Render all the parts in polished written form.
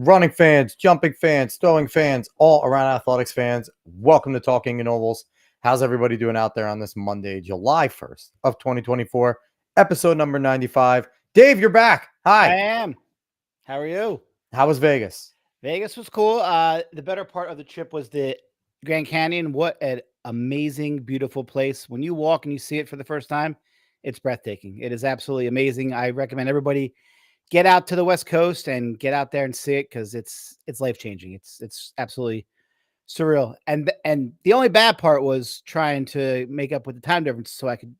running fans, jumping fans, throwing fans, all around athletics fans. Welcome to Talking in Ovals. How's everybody doing out there on this Monday, July 1st of 2024, episode number 95. Dave, you're back. Hi. I am. How are you? How was Vegas? Vegas was cool. The better part of the trip was the Grand Canyon. What an amazing, beautiful place. When you walk and you see it for the first time, it's breathtaking. It is absolutely amazing. I recommend everybody get out to the West Coast and get out there and see it because it's life-changing. It's absolutely surreal. And the only bad part was trying to make up with the time difference so I could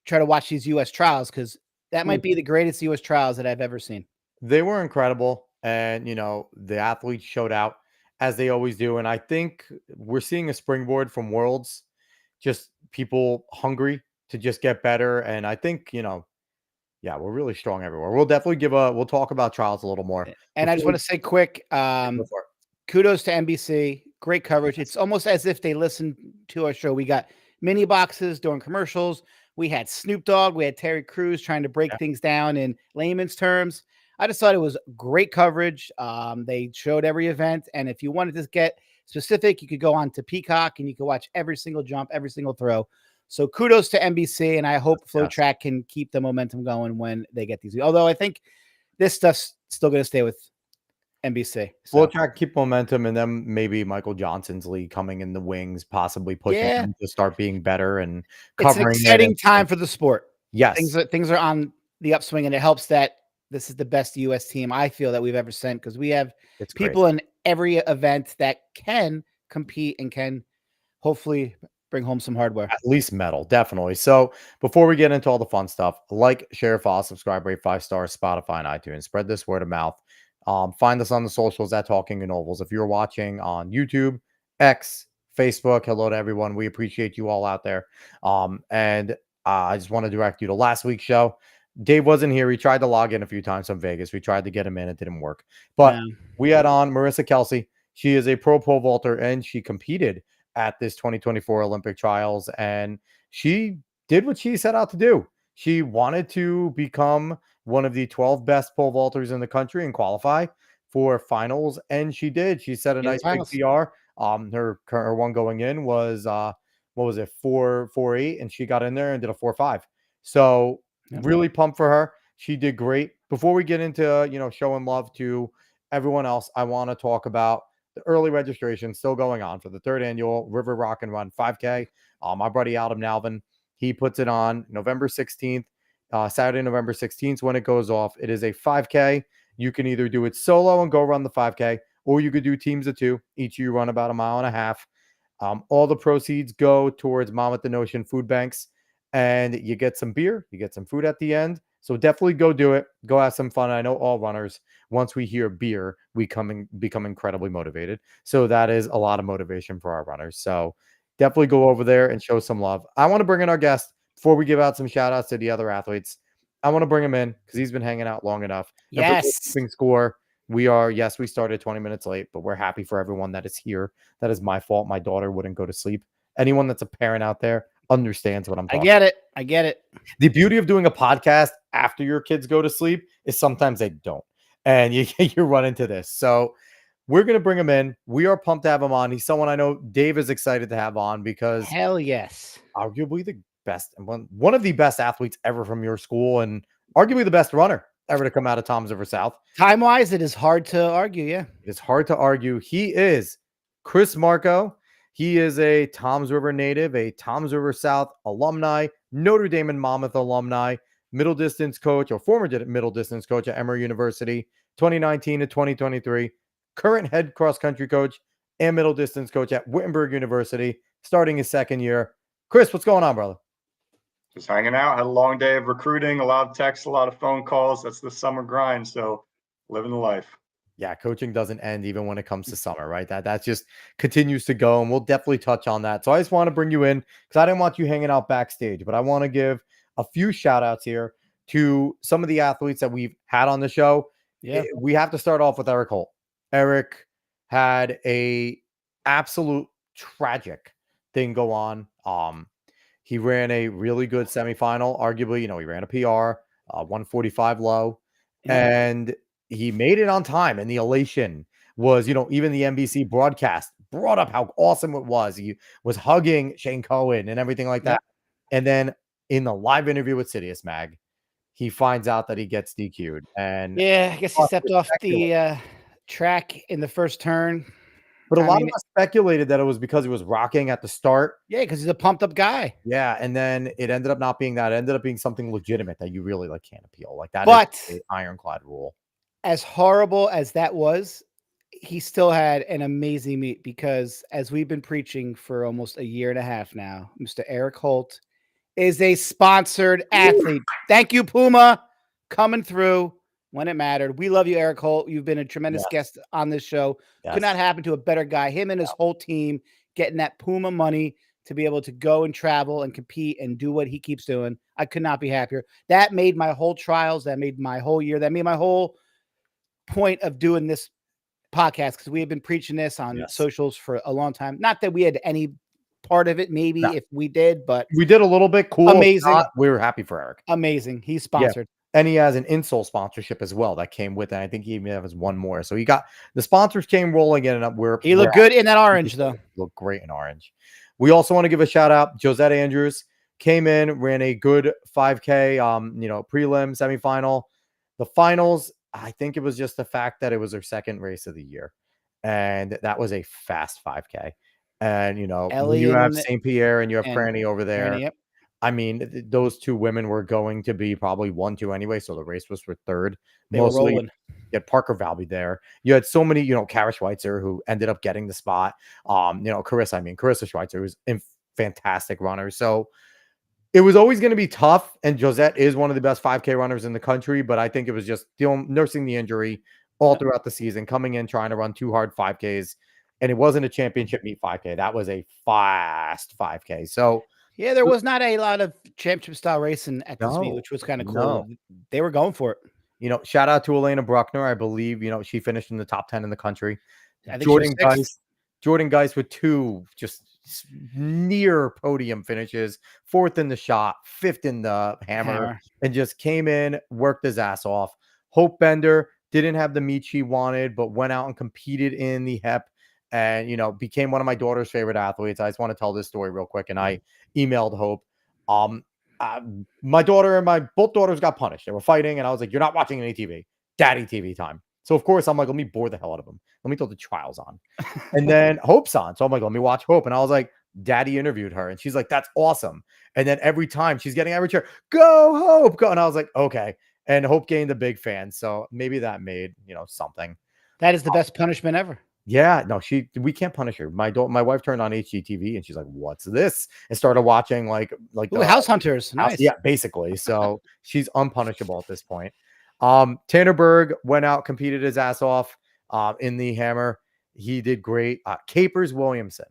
try to watch these US trials because that might be the greatest US trials that I've ever seen. They were incredible. And, the athletes showed out as they always do. And I think we're seeing a springboard from Worlds, just people hungry to just get better. And I think, yeah, we're really strong everywhere. We'll definitely we'll talk about trials a little more. And I just want to say quick, kudos to NBC. Great coverage. It's almost as if they listened to our show. We got mini boxes doing commercials. We had Snoop Dogg. We had Terry Crews trying to break things down in layman's terms. I just thought it was great coverage. They showed every event. And if you wanted to get specific, you could go on to Peacock and you could watch every single jump, every single throw. So kudos to NBC. And I hope Flow Track can keep the momentum going when they get these. Although I think this stuff's still going to stay with NBC. So. Flow Track, keep momentum. And then maybe Michael Johnson's league coming in the wings, possibly pushing them to start being better and covering. It's an exciting time for the sport. Yes. Things are on the upswing, and it helps that this is the best U.S. team I feel that we've ever sent because we have people in every event that can compete and can hopefully bring home some hardware. At least medal, definitely. So before we get into all the fun stuff, like, share, follow, subscribe, rate 5 stars, Spotify and iTunes. Spread this word of mouth. Find us on the socials at Talking in Ovals. If you're watching on YouTube, X, Facebook, hello to everyone. We appreciate you all out there. And I just want to direct you to last week's show. Dave wasn't here. He tried to log in a few times from Vegas. We tried to get him in. It didn't work. But we had on Marissa Kelsey. She is a pro pole vaulter, and she competed at this 2024 Olympic trials. And she did what she set out to do. She wanted to become one of the 12 best pole vaulters in the country and qualify for finals. And she did. She set a nice big PR. Her one going in was, 4.48, and she got in there and did a 4.5. So really pumped for her. She did great. Before we get into, showing love to everyone else, I want to talk about the early registration still going on for the 3rd annual River Rock and Run 5K. My buddy Adam Nalvin, he puts it on November 16th, Saturday, November 16th when it goes off. It is a 5K. You can either do it solo and go run the 5K, or you could do teams of 2. Each of you run about 1.5 miles. All the proceeds go towards Mom at the Notion food banks. And you get some beer, you get some food at the end. So definitely go do it. Go have some fun. I know all runners, once we hear beer, we become incredibly motivated. So that is a lot of motivation for our runners. So definitely go over there and show some love. I want to bring in our guest before we give out some shout outs to the other athletes. I want to bring him in because he's been hanging out long enough. Yes. Score. We started 20 minutes late, but we're happy for everyone that is here. That is my fault. My daughter wouldn't go to sleep. Anyone that's a parent out there understands what I'm talking about. I get it. The beauty of doing a podcast after your kids go to sleep is sometimes they don't. And you run into this. So we're going to bring him in. We are pumped to have him on. He's someone I know Dave is excited to have on because hell yes, arguably the best and one of the best athletes ever from your school and arguably the best runner ever to come out of Toms River South. Time-wise, it is hard to argue. Yeah, it's hard to argue. He is Chris Marco. He is a Toms River native, a Toms River South alumni, Notre Dame and Monmouth alumni, middle distance coach or former middle distance coach at Emory University, 2019 to 2023, current head cross country coach and middle distance coach at Wittenberg University, starting his 2nd year. Chris, what's going on, brother? Just hanging out. Had a long day of recruiting, a lot of texts, a lot of phone calls. That's the summer grind. So living the life. Yeah, coaching doesn't end even when it comes to summer, right? That just continues to go, and we'll definitely touch on that. So I just want to bring you in because I didn't want you hanging out backstage, but I want to give a few shout outs here to some of the athletes that we've had on the show. Yeah, we have to start off with Eric Holt. Eric had a absolute tragic thing go on. He ran a really good semifinal. Arguably, he ran a PR, 145 low, and he made it on time, and the elation was, even the NBC broadcast brought up how awesome it was. He was hugging Shane Cohen and everything like that. Yep. And then in the live interview with Sirius Mag, he finds out that he gets DQ'd. And Yeah, I guess he stepped off the track in the first turn. But a lot of us speculated that it was because he was rocking at the start. Yeah, because he's a pumped up guy. Yeah, and then it ended up not being that. It ended up being something legitimate that you really can't appeal. Like that is the ironclad rule. As horrible as that was, he still had an amazing meet because, as we've been preaching for almost a year and a half now, Mr. Eric Holt is a sponsored athlete. Thank you, Puma, coming through when it mattered. We love you, Eric Holt. You've been a tremendous guest on this show. Yes. Could not happen to a better guy. Him and his whole team getting that Puma money to be able to go and travel and compete and do what he keeps doing. I could not be happier. That made my whole trials. That made my whole year. That made my whole point of doing this podcast, because we have been preaching this on socials for a long time. Not that we had any part of it, maybe if we did, but we did a little bit. Cool. Amazing. We were happy for Eric. Amazing. He's sponsored. Yeah. And he has an insole sponsorship as well that came with it. I think he even has one more. So he got the sponsors came rolling in, and he looked good in that orange, though. Looked great in orange. We also want to give a shout out. Josette Andrews came in, ran a good 5K, prelim, semifinal. The finals, I think it was just the fact that it was her second race of the year. And that was a fast 5K. And, Ellie, you have St. Pierre and you have Franny over there. Franny, yep. I mean, those two women were going to be probably 1-2 anyway. So the race was for third. They were rolling. You had Parker Valby there. You had so many, Kara Schweitzer, who ended up getting the spot. Carissa Schweitzer was a fantastic runner. So it was always going to be tough. And Josette is one of the best 5K runners in the country. But I think it was just nursing the injury all throughout the season, coming in, trying to run 2 hard 5Ks. And it wasn't a championship meet 5K. That was a fast 5K. So yeah, there was not a lot of championship style racing at this meet, which was kind of cool. No. They were going for it. Shout out to Elena Bruckner. I believe, she finished in the top 10 in the country. I think Jordan Geis with 2 just near podium finishes, 4th in the shot, 5th in the hammer, and just came in, worked his ass off. Hope Bender didn't have the meet she wanted, but went out and competed in the HEP and, became one of my daughter's favorite athletes. I just want to tell this story real quick. And I emailed Hope. My daughter and both daughters got punished. They were fighting, and I was like, "You're not watching any TV. Daddy TV time." So of course I'm like, let me bore the hell out of them. Let me throw the trials on. And then Hope's on. So I'm like, let me watch Hope. And I was like, Daddy interviewed her. And she's like, that's awesome. And then every time she's getting every chair, go Hope, go. And I was like, okay. And Hope gained a big fan. So maybe that made, something. That is the best punishment ever. Yeah, no, we can't punish her. My wife turned on HGTV and she's like, "What's this?" and started watching like House Hunters. Nice. Yeah, basically. So she's unpunishable at this point. Tanner Berg went out, competed his ass off in the hammer. He did great. Capers Williamson.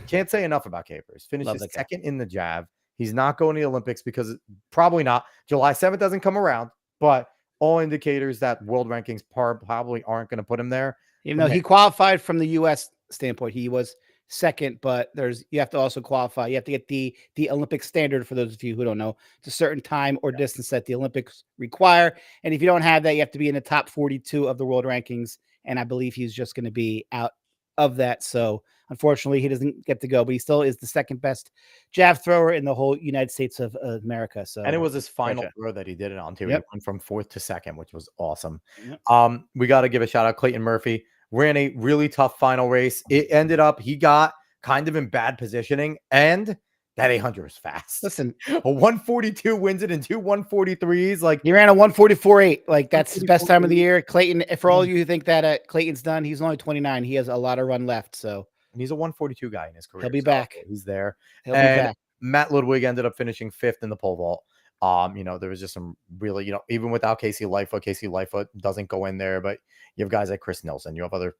Can't say enough about Capers. Finished second in the Jav. He's not going to the Olympics because probably not. July 7th doesn't come around, but all indicators that world rankings probably aren't going to put him there. Even though he qualified from the U.S. standpoint, he was second, but you have to also qualify. You have to get the Olympic standard, for those of you who don't know. It's a certain time or distance that the Olympics require. And if you don't have that, you have to be in the top 42 of the world rankings. And I believe he's just going to be out of that. So unfortunately, he doesn't get to go, but he still is the second best jav thrower in the whole United States of America. So, and it was his final throw that he did it on too. Yep. He went from 4th to 2nd, which was awesome. Yep. We got to give a shout out Clayton Murphy. Ran a really tough final race. It ended up, he got kind of in bad positioning, and that 800 was fast. Listen, a 142 wins it in 2 143s. Like, he ran a 144.8. Like, that's his best time of the year. Clayton, for all you who think that Clayton's done, he's only 29. He has a lot of run left. So, and he's a 142 guy in his career. He'll be back. He's there. He'll be back. Matt Ludwig ended up finishing 5th in the pole vault. There was just some really, even without Casey Lightfoot doesn't go in there, but you have guys like Chris Nelson, you have other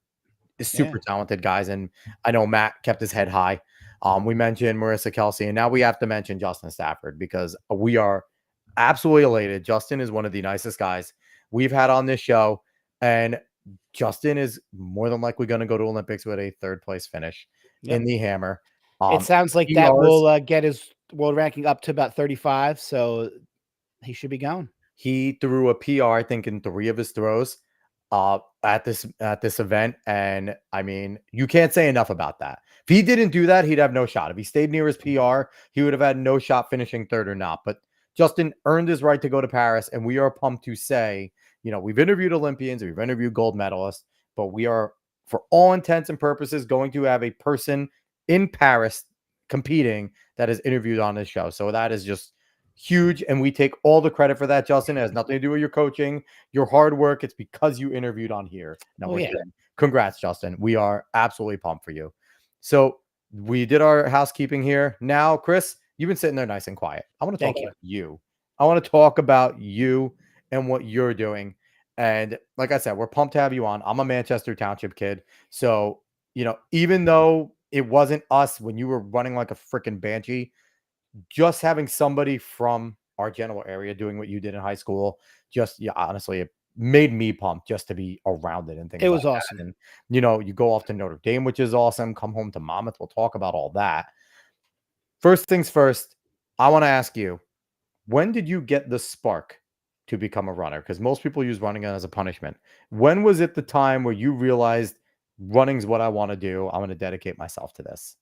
super talented guys. And I know Matt kept his head high. We mentioned Marissa Kelsey, and now we have to mention Justin Stafford because we are absolutely elated. Justin is one of the nicest guys we've had on this show. And Justin is more than likely going to go to Olympics with a 3rd place finish in the hammer. It sounds like that will get his world ranking up to about 35. So he should be going. He threw a PR, I think, in 3 of his throws. at this event. And I mean, you can't say enough about that. If he didn't do that, he'd have no shot. If he stayed near his PR, he would have had no shot finishing third or not. But Justin earned his right to go to Paris, and we are pumped to say, we've interviewed Olympians, we've interviewed gold medalists, but we are, for all intents and purposes, going to have a person in Paris competing that is interviewed on this show. So that is just huge, and we take all the credit for that, Justin. It has nothing to do with your coaching, your hard work. It's because you interviewed on here. No, we're kidding. Congrats, Justin. We are absolutely pumped for you. So we did our housekeeping here. Now, Chris, you've been sitting there nice and quiet. I want to talk about you. I want to talk about you and what you're doing. And like I said, we're pumped to have you on. I'm a Manchester Township kid. So, even though it wasn't us when you were running like a freaking banshee, just having somebody from our general area doing what you did in high school, honestly, it made me pumped just to be around it and things. It was awesome. And, you go off to Notre Dame, which is awesome. Come home to Monmouth. We'll talk about all that. First things first, I want to ask you, when did you get the spark to become a runner? Because most people use running as a punishment. When was it the time where you realized running's what I want to do? I'm going to dedicate myself to this.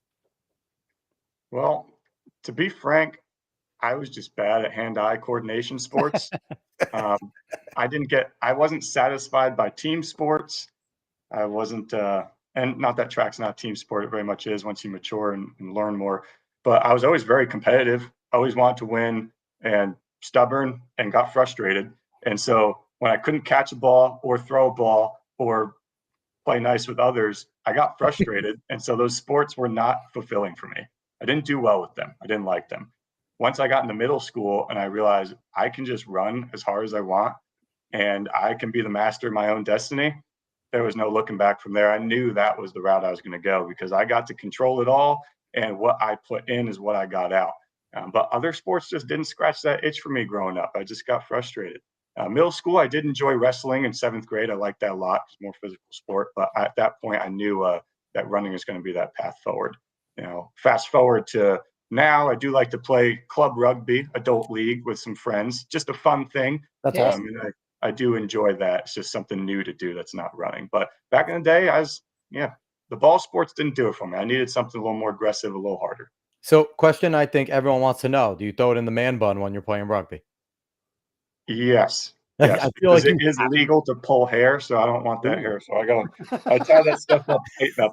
Well, to be frank, I was just bad at hand-eye coordination sports. I wasn't satisfied by team sports. I wasn't, and not that track's not a team sport. It very much is once you mature and learn more. But I was always very competitive. Always wanted to win and stubborn and got frustrated. And so when I couldn't catch a ball or throw a ball or play nice with others, I got frustrated. And so those sports were not fulfilling for me. I didn't do well with them. I didn't like them. Once I got into middle school and I realized I can just run as hard as I want and I can be the master of my own destiny, there was no looking back from there. I knew that was the route I was going to go because I got to control it all, and what I put in is what I got out. But other sports just didn't scratch that itch for me growing up. I just got frustrated. Middle school, I did enjoy wrestling in 7th grade. I liked that a lot. It's more physical sport. But at that point, I knew that running is going to be that path forward. Fast forward to now, I do like to play club rugby, adult league with some friends. Just a fun thing. That's awesome. I do enjoy that. It's just something new to do that's not running. But back in the day, the ball sports didn't do it for me. I needed something a little more aggressive, a little harder. So, question I think everyone wants to know: do you throw it in the man bun when you're playing rugby? Yes. I feel like it is legal to pull hair, so I don't want that hair. So I tie that stuff up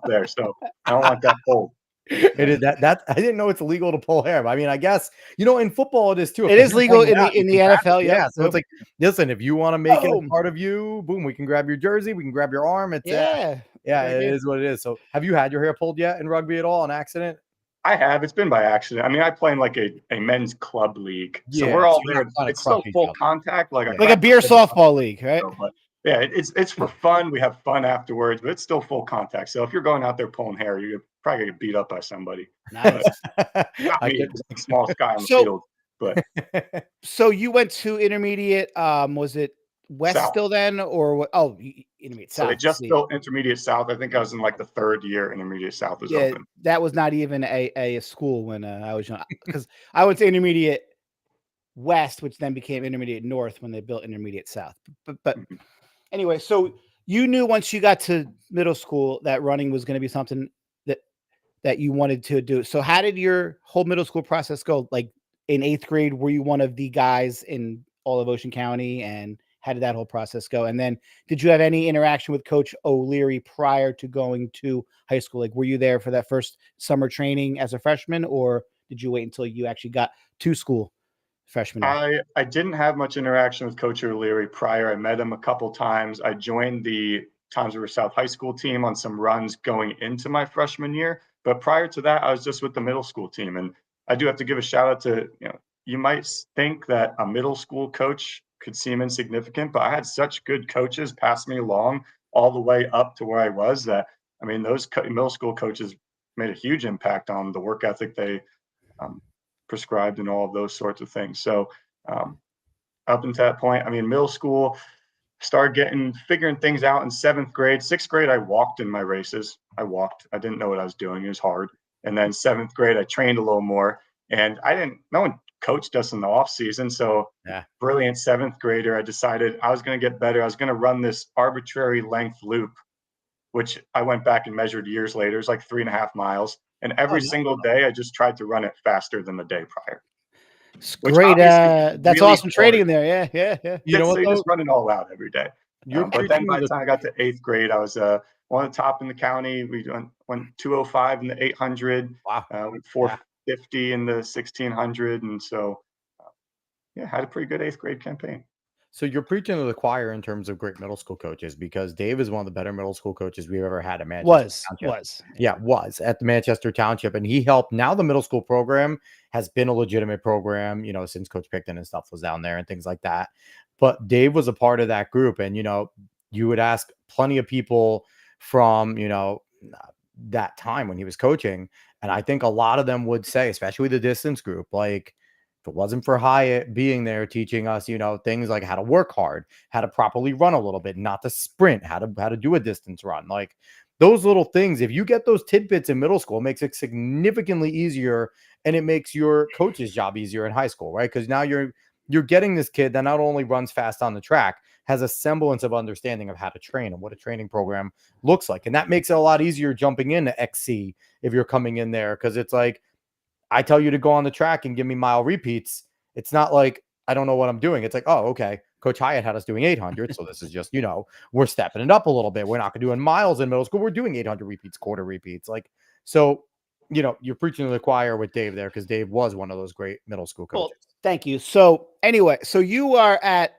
there. So I don't want that pulled. It is that I didn't know it's illegal to pull hair. But I mean, I guess in football it is too. It is legal in the NFL. Yeah. So it's like, listen, if you want to make it a part of you, boom, we can grab your jersey, we can grab your arm. It's it is what it is. So have you had your hair pulled yet in rugby at all? An accident? I have. It's been by accident. I mean, I play in like a men's club league, so we're all there. It's still full contact, like a beer softball league, right? But yeah, it's for fun. We have fun afterwards, but it's still full contact. So if you're going out there pulling hair, you're probably gonna get beat up by somebody. Nice. Not me, the smallest guy on the field. But so you went to intermediate. Was it West South. Still then, or what? Oh, intermediate South. So they just built intermediate South. I think I was in like the 3rd year. Intermediate South was open. That was not even a school when I was young, because I went to intermediate West, which then became intermediate North when they built intermediate South. But anyway, so you knew once you got to middle school that running was going to be something that you wanted to do. So how did your whole middle school process go? Like in 8th grade, were you one of the guys in all of Ocean County, and how did that whole process go? And then did you have any interaction with Coach O'Leary prior to going to high school? Like, were you there for that first summer training as a freshman, or did you wait until you actually got to school freshman year? I didn't have much interaction with Coach O'Leary prior. I met him a couple times. I joined the Toms River South High School team on some runs going into my freshman year. But prior to that, I was just with the middle school team. And I do have to give a shout out to, you might think that a middle school coach could seem insignificant, but I had such good coaches pass me along all the way up to where I was that, I mean, those middle school coaches made a huge impact on the work ethic they prescribed and all of those sorts of things. So up until that point, I mean, middle school, started figuring things out in 7th grade. 6th grade, I walked in my races. I didn't know what I was doing. It was hard. And then 7th grade, I trained a little more. And no one coached us in the off season. So Yeah. brilliant 7th grader, I decided I was going to get better. I was going to run this arbitrary length loop, which I went back and measured years later. It's like 3.5 miles. And every single day, I just tried to run it faster than the day prior. It's Which great. That's really awesome training hard. in there. Yeah. You know what, So you just though? run it all out every day. You're But then preaching by to the the time I got to 8th grade, I was one of the top in the county. We went 205 in the 800, wow. went 450 in the 1600, and so yeah, had a pretty good 8th grade campaign. So you're preaching to the choir in terms of great middle school coaches, because Dave is one of the better middle school coaches we've ever had at Manchester Township. Was at the Manchester Township, and he helped. Now the middle school program has been a legitimate program, since Coach Picton and stuff was down there and things like that. But Dave was a part of that group, and you would ask plenty of people from that time when he was coaching, and I think a lot of them would say, especially the distance group, like, if it wasn't for Hyatt being there teaching us, things like how to work hard, how to properly run a little bit, not to sprint, how to do a distance run, like those little things. If you get those tidbits in middle school, it makes it significantly easier, and it makes your coach's job easier in high school, right? Because now you're getting this kid that not only runs fast on the track, has a semblance of understanding of how to train and what a training program looks like, and that makes it a lot easier jumping into XC if you're coming in there, because it's like, I tell you to go on the track and give me mile repeats. It's not like I don't know what I'm doing. It's like, oh, okay. Coach Hyatt had us doing 800. So this is just, we're stepping it up a little bit. We're not going to do in miles in middle school. We're doing 800 repeats, quarter repeats. Like, so, you're preaching to the choir with Dave there, because Dave was one of those great middle school coaches. Well, thank you. So anyway, so you are at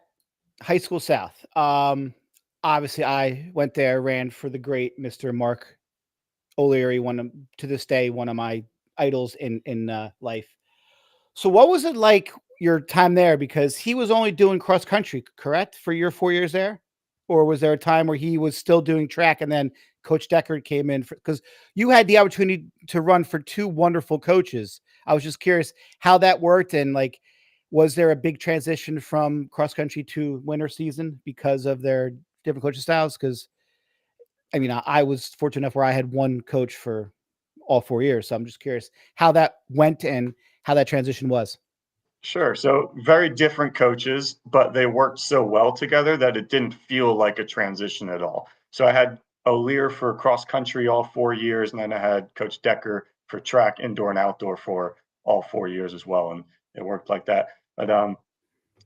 High School South. Obviously I went there, ran for the great Mr. Mark O'Leary, to this day, one of my idols in life. So what was it like your time there? Because he was only doing cross country, correct, for your 4 years there? Or was there a time where he was still doing track and then Coach Deckard came in? Because you had the opportunity to run for 2 wonderful coaches. I was just curious how that worked, and like, was there a big transition from cross country to winter season because of their different coaching styles? Because I mean, I was fortunate enough where I had one coach for all 4 years. So I'm just curious how that went and how that transition was. Sure. So very different coaches, but they worked so well together that it didn't feel like a transition at all. So I had O'Leary for cross country all 4 years, and then I had Coach Decker for track, indoor and outdoor, for all 4 years as well. And it worked like that. But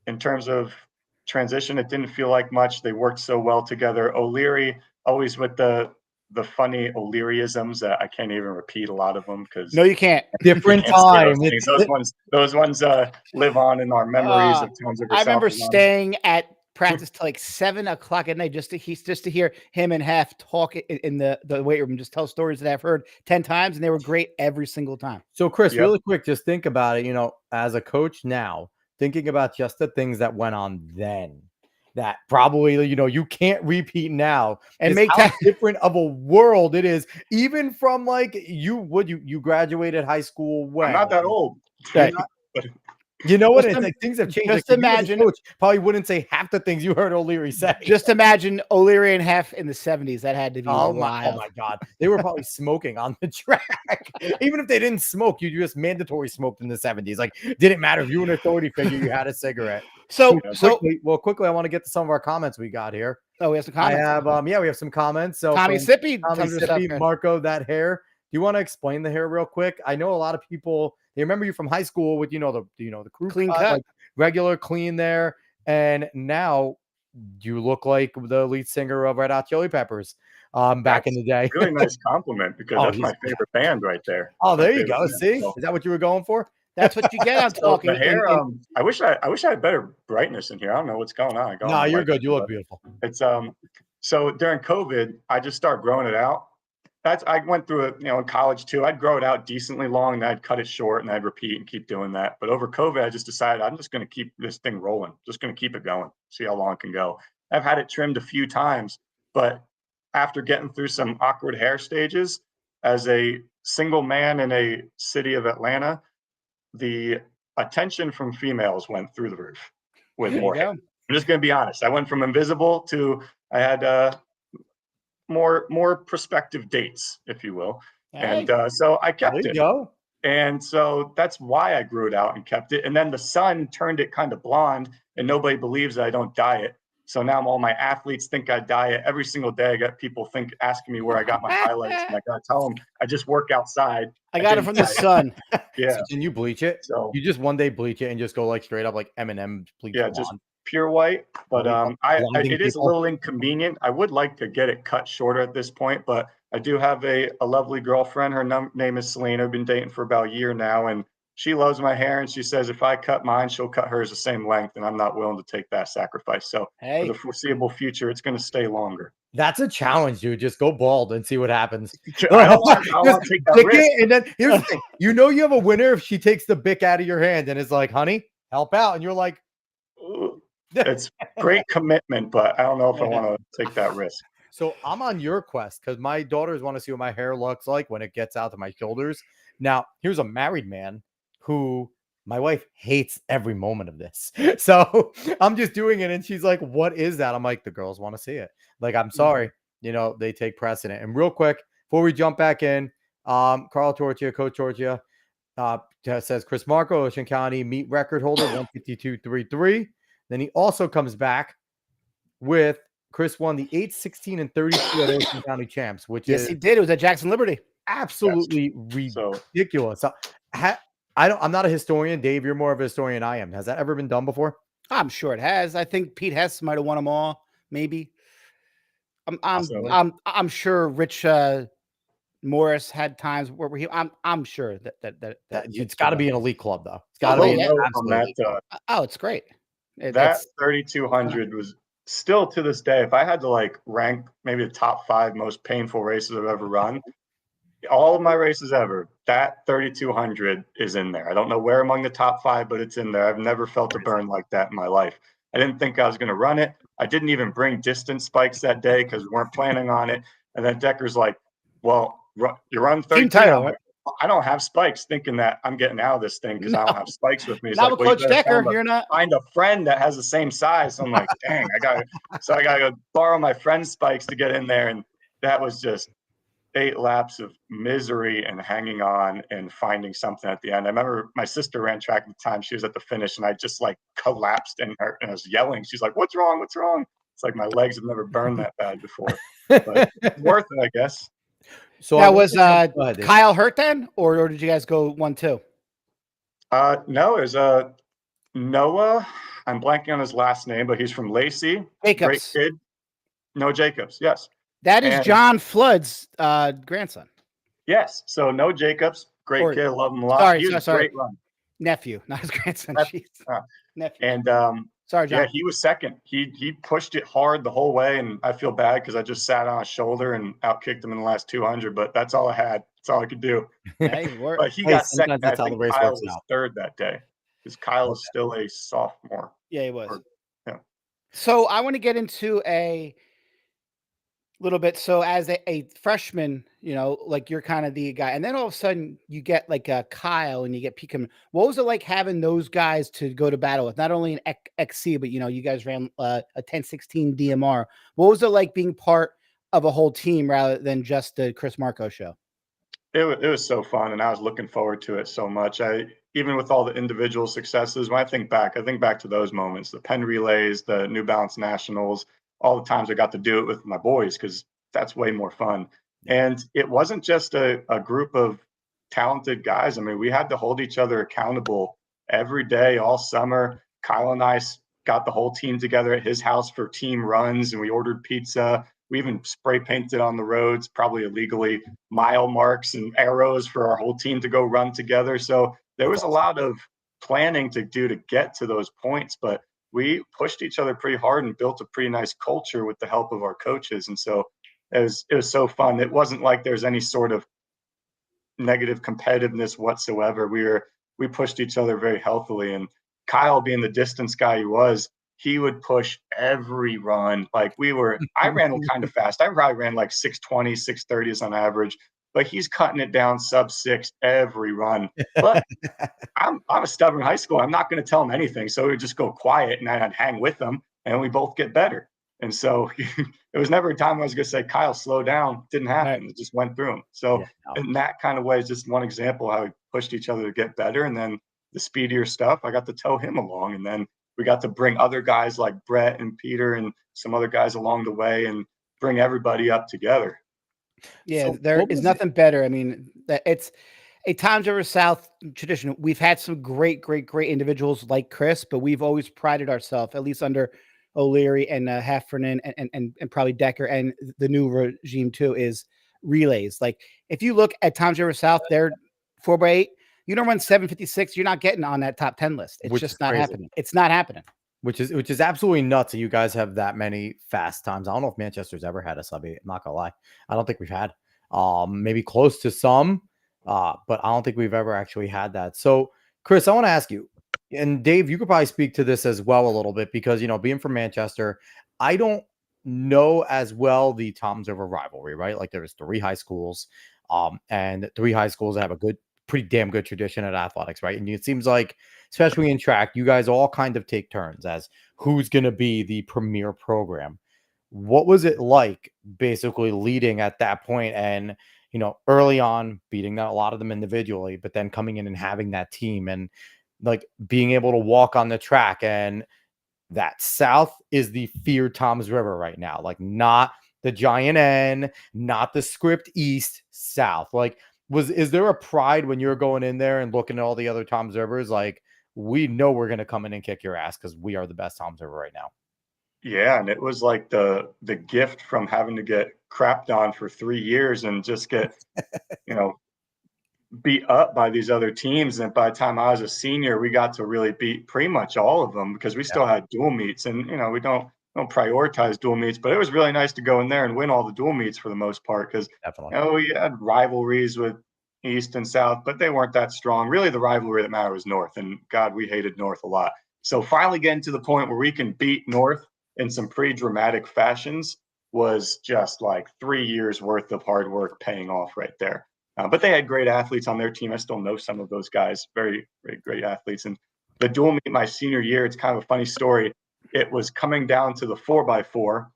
in terms of transition, it didn't feel like much. They worked so well together. O'Leary always with the funny O'Learyisms that I can't even repeat a lot of them, because No, you can't. Different time. Those ones live on in our memories of times over I remember South staying at practice till like 7 o'clock at night just to hear him and Hef talk in the weight room, just tell stories that I've heard 10 times, and they were great every single time. So Chris, really quick, just think about it, as a coach now, thinking about just the things that went on then that probably, you can't repeat now, and make how different of a world it is, even from like you graduated high school when? I'm not that old. Right. You know what? It's like things have changed. Just like, imagine, coach probably wouldn't say half the things you heard O'Leary say. Just imagine O'Leary and Hef in the 70s. That had to be wild. Oh my God. They were probably smoking on the track. Even if they didn't smoke, you just mandatory smoked in the 70s. Like, didn't matter if you were an authority figure, you had a cigarette. Quickly, I want to get to some of our comments we got here. Oh, we have some comments. I have we have some comments. So Tommy Sippy, Marco, that hair. Do you want to explain the hair real quick? I know a lot of people, they remember you from high school with the crew clean cut, like regular clean there, and now you look like the lead singer of Red Hot Chili Peppers back in the day. Really nice compliment, because that's my favorite band right there. Oh, there you go. See, is that what you were going for? That's what you get on talking. The hair, I wish I had better brightness in here. I don't know what's going on. No, you're good. You look beautiful. It's so during COVID, I just started growing it out. I went through it, in college too. I'd grow it out decently long, and I'd cut it short, and I'd repeat and keep doing that. But over COVID, I just decided I'm just going to keep this thing rolling. Just going to keep it going. See how long it can go. I've had it trimmed a few times, but after getting through some awkward hair stages as a single man in a city of Atlanta, the attention from females went through the roof with more hair. I'm just going to be honest. I went from invisible to I had more prospective dates, if you will. And so I kept it. And so that's why I grew it out and kept it. And then the sun turned it kind of blonde, and nobody believes that I don't dye it. So now all my athletes think I dye it every single day. I got people asking me where I got my highlights, and I got to tell them I just work outside. I got it from the sun. Yeah. So can you bleach it? So you just one day bleach it and just go like straight up like Eminem bleach yeah, blonde. just pure white. But Blonding it is a people. little inconvenient. I would like to get it cut shorter at this point, but I do have a lovely girlfriend. Her name is Selena. I've been dating for about a year now, and she loves my hair. And she says if I cut mine, she'll cut hers the same length, and I'm not willing to take that sacrifice. So for the foreseeable future, it's going to stay longer. That's a challenge, dude. Just go bald and see what happens. I don't want to take that risk. And then here's the thing: you know you have a winner if she takes the bic out of your hand and is like, "Honey, help out," and you're like, "It's great commitment, but I don't know if I want to take that risk." So I'm on your quest because my daughters want to see what my hair looks like when it gets out to my shoulders. Now, here's a married man who my wife hates every moment of this. So I'm just doing it. And she's like, what is that? I'm like, the girls want to see it. Like, I'm sorry. You know, they take precedent. And real quick, before we jump back in, Carl Torchia, Coach Torchia, says Chris Marco, Ocean County meet record holder, 152.33. Then he also comes back with Chris won the 8, 16, and 32 at Ocean County champs, which he did. It was at Jackson Liberty. Absolutely ridiculous. So, I'm not a historian. Dave, you're more of a historian than I am. Has that ever been done before? I'm sure it has. I think Pete Hess might have won them all. Maybe. I'm sure Rich Morris had times where I'm sure that it's got to be an elite club though. It's got to be an absolute. It's great. That 3,200 was still to this day. If I had to like rank maybe the top 5 most painful races I've ever run, all of my races ever, that 3,200 is in there. I don't know where among the top 5, but it's in there. I've never felt a burn like that in my life. I didn't think I was going to run it. I didn't even bring distance spikes that day because we weren't planning on it. And then Decker's like, well, you run 32. I don't have spikes, thinking that I'm getting out of this thing because I don't have spikes with me. He's not with Coach Decker. You're not. Find a friend that has the same size. So I'm like, dang, I gotta borrow my friend's spikes to get in there. And that was just 8 laps of misery and hanging on and finding something at the end. I remember my sister ran track at the time. She was at the finish, and I just like collapsed in her, and I was yelling. She's like, "What's wrong? What's wrong?" It's like my legs have never burned that bad before. But it's worth it, I guess. So that was Kyle hurt then, or did you guys go 1-2? No, there's Noah. I'm blanking on his last name, but he's from Lacey. Jacobs. Great kid. No Jacobs. Yes. That is John Flood's grandson. Yes. So no Jacobs. Great kid. Love him a lot. Sorry. Great run. Nephew, not his grandson. Nephew. And sorry, John. Yeah, he was second. He pushed it hard the whole way, and I feel bad because I just sat on his shoulder and outkicked him in the last 200. But that's all I had. That's all I could do. But he got second. I think Kyle was third that day because Kyle is still a sophomore. Yeah, he was. So I want to get into a little bit. So as a freshman, you know, like you're kind of the guy, and then all of a sudden you get like a Kyle and you get Pete. What was it like having those guys to go to battle with? Not only an XC, but you know, you guys ran a 10-16 DMR. What was it like being part of a whole team rather than just the Chris Marco show? It was so fun, and I was looking forward to it so much. Even with all the individual successes, when I think back to those moments, the Penn Relays, the New Balance Nationals, all the times I got to do it with my boys, because that's way more fun. And it wasn't just a group of talented guys. I mean, we had to hold each other accountable every day, all summer. Kyle and I got the whole team together at his house for team runs, and we ordered pizza. We even spray painted on the roads, probably illegally, mile marks and arrows for our whole team to go run together. So there was a lot of planning to do to get to those points, but we pushed each other pretty hard and built a pretty nice culture with the help of our coaches. And so it was so fun. It wasn't like there's any sort of negative competitiveness whatsoever. We pushed each other very healthily. And Kyle, being the distance guy he would push every run. Like I ran kind of fast. I probably ran like 6:20, 6:30s on average, but he's cutting it down sub-6 every run. But I'm a stubborn high school. I'm not going to tell him anything. So we would just go quiet and I'd hang with him and we both get better. And so it was never a time I was going to say, Kyle, slow down. Didn't happen. Right. It just went through him. So in that kind of way is just one example how we pushed each other to get better. And then the speedier stuff, I got to tow him along. And then we got to bring other guys like Brett and Peter and some other guys along the way and bring everybody up together. Yeah, So there what is was nothing better. I mean, it's a Tom's River South tradition. We've had some great individuals like Chris, but we've always prided ourselves, at least under O'Leary and Heffernan and probably Decker and the new regime too, is relays. Like if you look at Tom's River South, they're 4x8. You don't run 756, you're not getting on that top 10 list. It's Which just is not crazy. happening. It's not happening. Which is absolutely nuts that you guys have that many fast times. I don't know if Manchester's ever had a sub 8. I'm not gonna lie. I don't think we've had. Maybe close to some, but I don't think we've ever actually had that. So, Chris, I want to ask you, and Dave, you could probably speak to this as well a little bit because being from Manchester, I don't know as well the Toms River rivalry, right? Like there's 3 high schools, and 3 high schools that have a pretty damn good tradition at athletics, right? And it seems like, especially in track, you guys all kind of take turns as who's going to be the premier program. What was it like basically leading at that point and, early on beating a lot of them individually, but then coming in and having that team and like being able to walk on the track, and that South is the feared Toms River right now, like not the Giant N, not the script East, South. Like, is there a pride when you're going in there and looking at all the other Toms Rivers? Like, we know we're going to come in and kick your ass because we are the best Toms River right now. Yeah, and it was like the gift from having to get crapped on for 3 years and just get, beat up by these other teams. And by the time I was a senior, we got to really beat pretty much all of them because we still had dual meets. And we don't prioritize dual meets, but it was really nice to go in there and win all the dual meets for the most part because Definitely. we had rivalries with East and South, but they weren't that strong. Really, the rivalry that mattered was North, and God, we hated North a lot. So finally getting to the point where we can beat North in some pretty dramatic fashions was just like 3 years worth of hard work paying off right there. But they had great athletes on their team. I still know some of those guys, very, very great athletes. And the dual meet my senior year, it's kind of a funny story. It was coming down to the 4x4,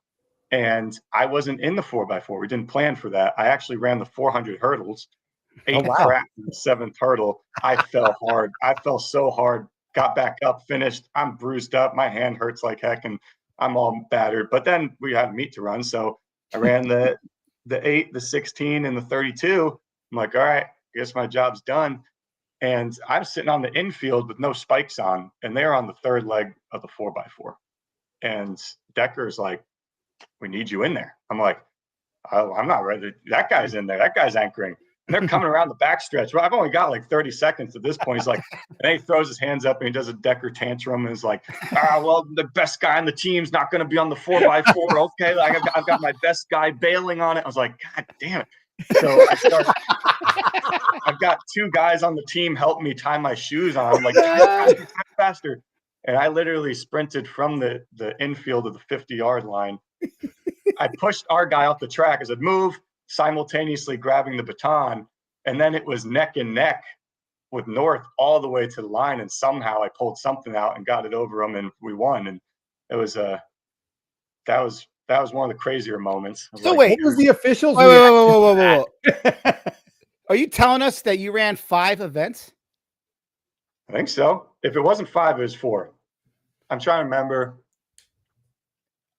and I wasn't in the 4x4. We didn't plan for that. I actually ran the 400 hurdles. 8 cracks in the 7th hurdle. I fell hard. I fell so hard. Got back up, finished. I'm bruised up. My hand hurts like heck, and I'm all battered. But then we had a meet to run, so I ran the 8, the 16, and the 32. I'm like, all right, I guess my job's done. And I'm sitting on the infield with no spikes on, and they're on the 3rd leg of the 4x4. And Decker's like, we need you in there. I'm like, oh, I'm not ready. That guy's in there. That guy's anchoring. And they're coming around the backstretch. Well, I've only got like 30 seconds at this point. He's like, and then he throws his hands up and he does a Decker tantrum and is like, well, the best guy on the team's not going to be on the 4x4. Okay, I've got my best guy bailing on it. I was like, God damn it. So I've got 2 guys on the team helping me tie my shoes on. I'm like, time faster. And I literally sprinted from the infield of the 50-yard line. I pushed our guy off the track. I said, move, simultaneously grabbing the baton. And then it was neck and neck with North all the way to the line. And somehow I pulled something out and got it over them, and we won. And it was that was one of the crazier moments. So like, wait, what was the officials? Whoa. Are you telling us that you ran 5 events? I think so. If it wasn't 5, it was 4. I'm trying to remember.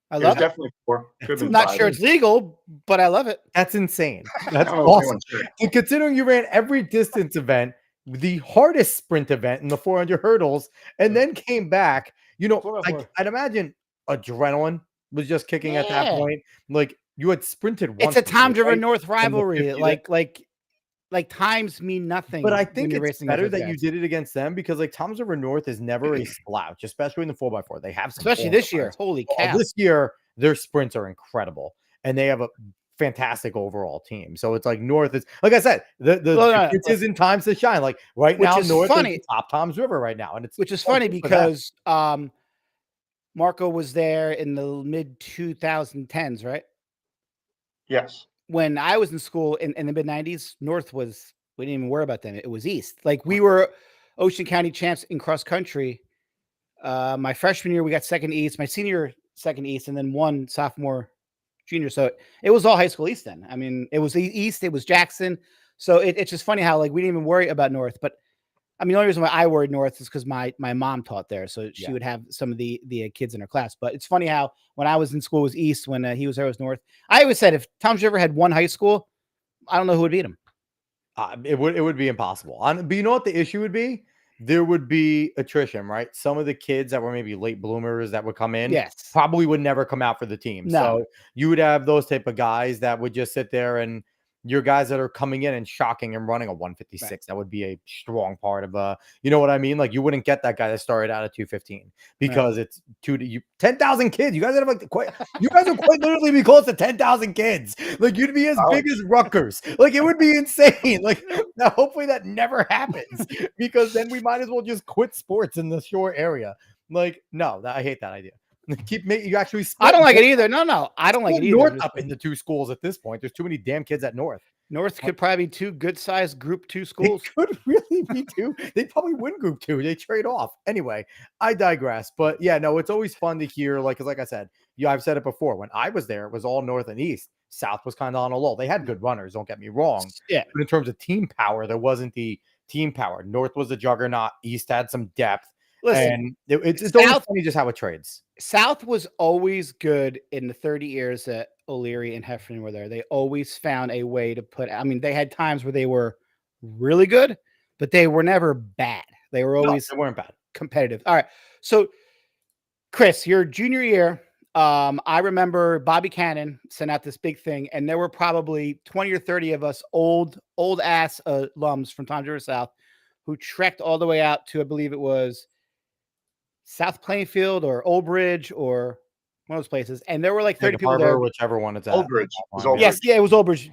I love it. Definitely 4. I'm not sure it's legal, but I love it. That's insane. That's awesome. And considering you ran every distance event, the hardest sprint event in the 400 hurdles, and then came back, I'd imagine adrenaline was just kicking at that point. Like you had sprinted once. It's a Toms River North rivalry. Like times mean nothing. But I think it's better that you did it against them because like Toms River North is never a slouch, especially in the 4x4. They have some, especially this year. Holy cow! This year their sprints are incredible, and they have a fantastic overall team. So it's like North is, like I said, the is in times to shine. Like right now, North is the top Toms River right now, and which is funny because Marco was there in the mid 2010s, right? Yes. When I was in school in the mid 90s, North was, we didn't even worry about them. It was East. Like we were Ocean County champs in cross country. My freshman year, we got 2nd East. My senior, 2nd East, and then 1 sophomore, junior. So it was all high school East then. I mean, it was East. It was Jackson, So it's just funny how like we didn't even worry about North, but I mean, the only reason why I worried North is because my mom taught there, so she would have some of the kids in her class. But it's funny how when I was in school it was East, when he was there it was North. I always said if Tom Shiver had one high school, I don't know who would beat him. It would be impossible. But you know what the issue would be? There would be attrition, right? Some of the kids that were maybe late bloomers that would come in, Yes. probably would never come out for the team. No. So you would have those type of guys that would just sit there, and your guys that are coming in and shocking and running a 156. Right. That would be a strong part of you know what I mean? Like you wouldn't get that guy that started out at 215 because it's 10,000 kids. You guys have like you guys would quite literally be close to 10,000 kids. Like you'd be as big as Rutgers. Like it would be insane. Like now, hopefully that never happens because then we might as well just quit sports in the shore area. Like no, I hate that idea. Keep making you actually. I don't like it either. No, I don't like it either. North up into two schools at this point. There's too many damn kids at North. North could probably be 2 good-sized Group 2 schools. It could really be 2. They probably win Group 2. They trade off. Anyway, I digress. But yeah, no, it's always fun to hear. Like I said, I've said it before. When I was there, it was all North and East. South was kind of on a lull. They had good runners. Don't get me wrong. Yeah. But in terms of team power, there wasn't the team power. North was a juggernaut. East had some depth. Listen, and it's always funny just how it trades. South was always good in the 30 years that O'Leary and Heffernan were there. They always found a way to put. I mean, they had times where they were really good, but they were never bad. They were always they weren't bad. Competitive. All right. So, Chris, your junior year, I remember Bobby Cannon sent out this big thing, and there were probably 20 or 30 of us old ass alums from Tom River South who trekked all the way out to, I believe it was South Plainfield or Old Bridge or one of those places. And there were like 30 people Harbor, there. Whichever one it's at. Old Bridge. Yes, yeah, it was Old Bridge.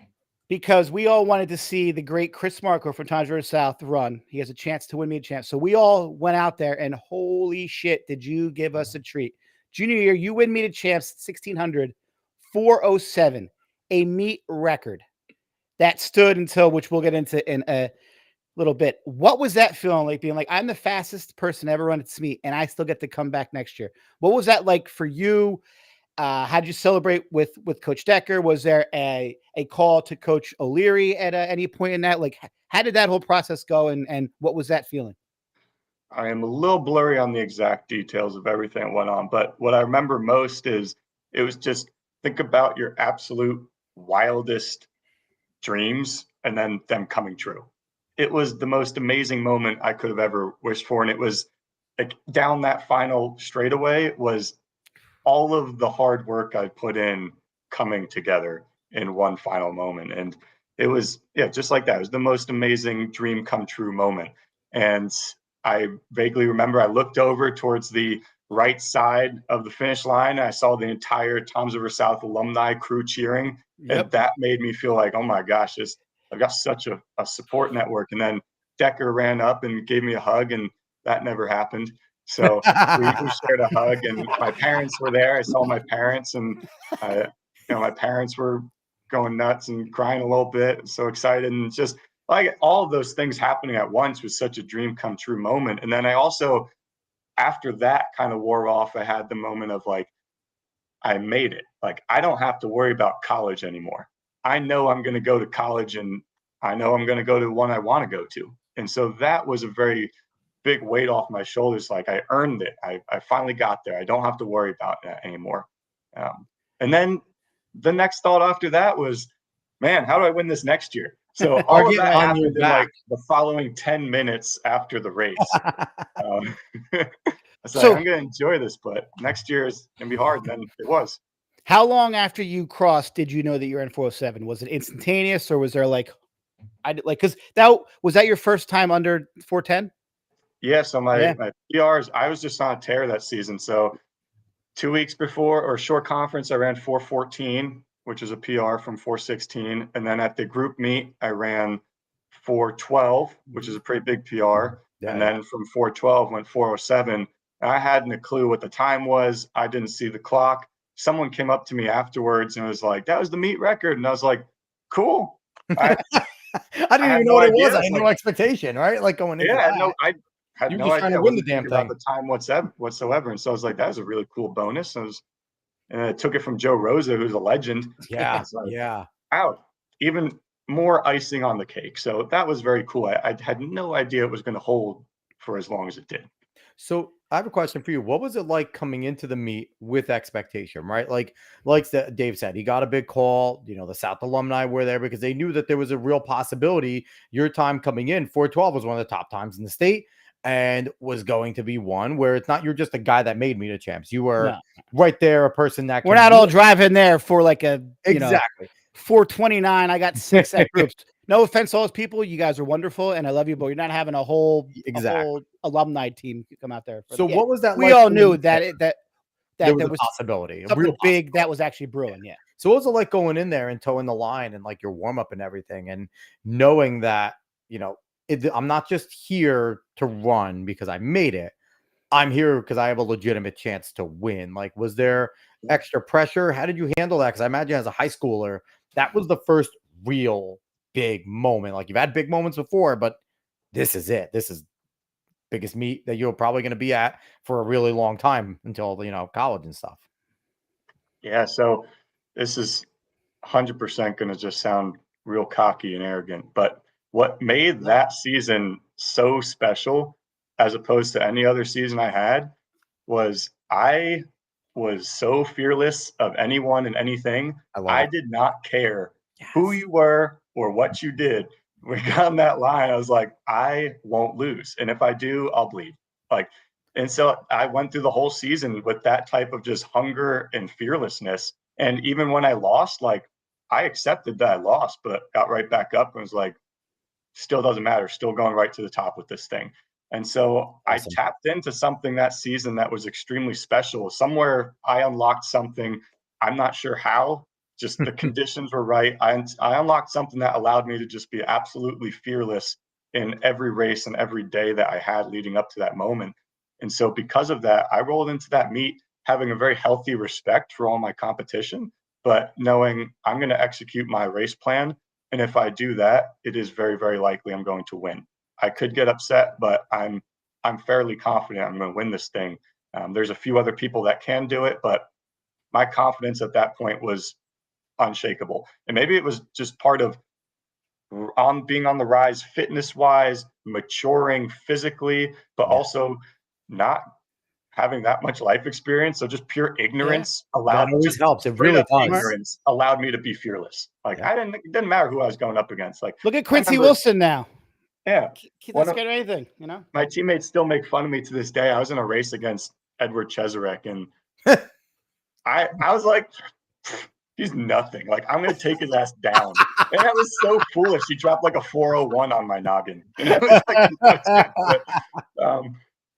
Because we all wanted to see the great Chris Marco from Tom River South run. He has a chance to win me a chance. So we all went out there, and holy shit, did you give us a treat. Junior year, you win me the champs, 1600, 407, a meet record. That stood until, which we'll get into in a little bit. What was that feeling like, being like, I'm the fastest person ever run at this meet, and I still get to come back next year? What was that like for you? How did you celebrate with Coach Decker? Was there a call to Coach O'Leary at any point in that? Like, how did that whole process go, and what was that feeling? I am a little blurry on the exact details of everything that went on, but what I remember most is it was just think about your absolute wildest dreams and then them coming true. It was the most amazing moment I could have ever wished for, and it was like down that final straightaway was all of the hard work I put in coming together in one final moment. And it was, just like that. It was the most amazing dream come true moment. And I vaguely remember I looked over towards the right side of the finish line. And I saw the entire Toms River South alumni crew cheering. Yep. And that made me feel like, oh my gosh, I've got such a support network. And then Decker ran up and gave me a hug, and that never happened. So we shared a hug, and my parents were there. I saw my parents, and my parents were going nuts and crying a little bit. So excited, and just like all of those things happening at once was such a dream come true moment. And then I also, after that kind of wore off, I had the moment of like, I made it. Like, I don't have to worry about college anymore. I know I'm going to go to college, and I know I'm going to go to one I want to go to. And so that was a very big weight off my shoulders. Like, I earned it. I finally got there. I don't have to worry about that anymore. And then the next thought after that was, man, how do I win this next year? So all of that happened in like the following 10 minutes after the race. So I'm going to enjoy this, but next year is going to be hard. Then it was. How long after you crossed did you know that you were in 407? Was it instantaneous, or was there like, because was that your first time under 410? Yeah, so my PRs, I was just on a tear that season. So 2 weeks before, or short conference, I ran 414, which is a PR from 416. And then at the group meet, I ran 412, which is a pretty big PR. Yeah, and then from 412 went 407. And I hadn't a clue what the time was. I didn't see the clock. Someone came up to me afterwards and was like, that was the meet record. And I was like, cool. I didn't even know what it was. I had no expectation, right? Like going into that. No, I had no idea to win the damn thing about the time whatsoever. And so I was like, that was a really cool bonus. And I took it from Joe Rosa, who's a legend. Yeah. Like, out. Even more icing on the cake. So that was very cool. I had no idea it was going to hold for as long as it did. So I have a question for you. What was it like coming into the meet with expectation, right? Dave said, he got a big call. The South alumni were there because they knew that there was a real possibility your time coming in, 412 was one of the top times in the state and was going to be one where it's not you're just a guy that made meet of champs. You were right there, a person that we're not all driving there for like a exactly 429. I got 6 at groups. No offense to all those people. You guys are wonderful and I love you, but you're not having a whole alumni team come out there. So what was that we like? all knew that there was a possibility, something real big that was actually brewing. Yeah. So what was it like going in there and towing the line and like your warm up and everything and knowing that, I'm not just here to run because I made it. I'm here because I have a legitimate chance to win. Like, was there extra pressure? How did you handle that? Because I imagine as a high schooler, that was the first real big moment. Like you've had big moments before, but this is it. This is biggest meet that you're probably going to be at for a really long time until, college and stuff. Yeah. So this is 100% going to just sound real cocky and arrogant, but what made that season so special as opposed to any other season I had was I was so fearless of anyone and anything. I did not care who you were or what you did. We got on that line. I was like, I won't lose. And if I do, I'll bleed. And so I went through the whole season with that type of just hunger and fearlessness. And even when I lost, I accepted that I lost, but got right back up and was like, still doesn't matter, still going right to the top with this thing. And so I tapped into something that season that was extremely special. Somewhere I unlocked something. I'm not sure how, just the conditions were right. I unlocked something that allowed me to just be absolutely fearless in every race and every day that I had leading up to that moment. And so because of that, I rolled into that meet having a very healthy respect for all my competition, but knowing I'm going to execute my race plan. And if I do that, it is very, very likely I'm going to win. I could get upset, but I'm fairly confident I'm going to win this thing. There's a few other people that can do it, but my confidence at that point was unshakable. And maybe it was just part of being on the rise fitness-wise, maturing physically, but also not having that much life experience. So just pure ignorance that always helps. It really does. Ignorance allowed me to be fearless. It didn't matter who I was going up against. Look at Quincy Wilson now. Yeah. He's not scared of anything, My teammates still make fun of me to this day. I was in a race against Edward Cheserek and I was like, he's nothing. I'm going to take his ass down. And that was so foolish. He dropped like a 401 on my noggin. And it was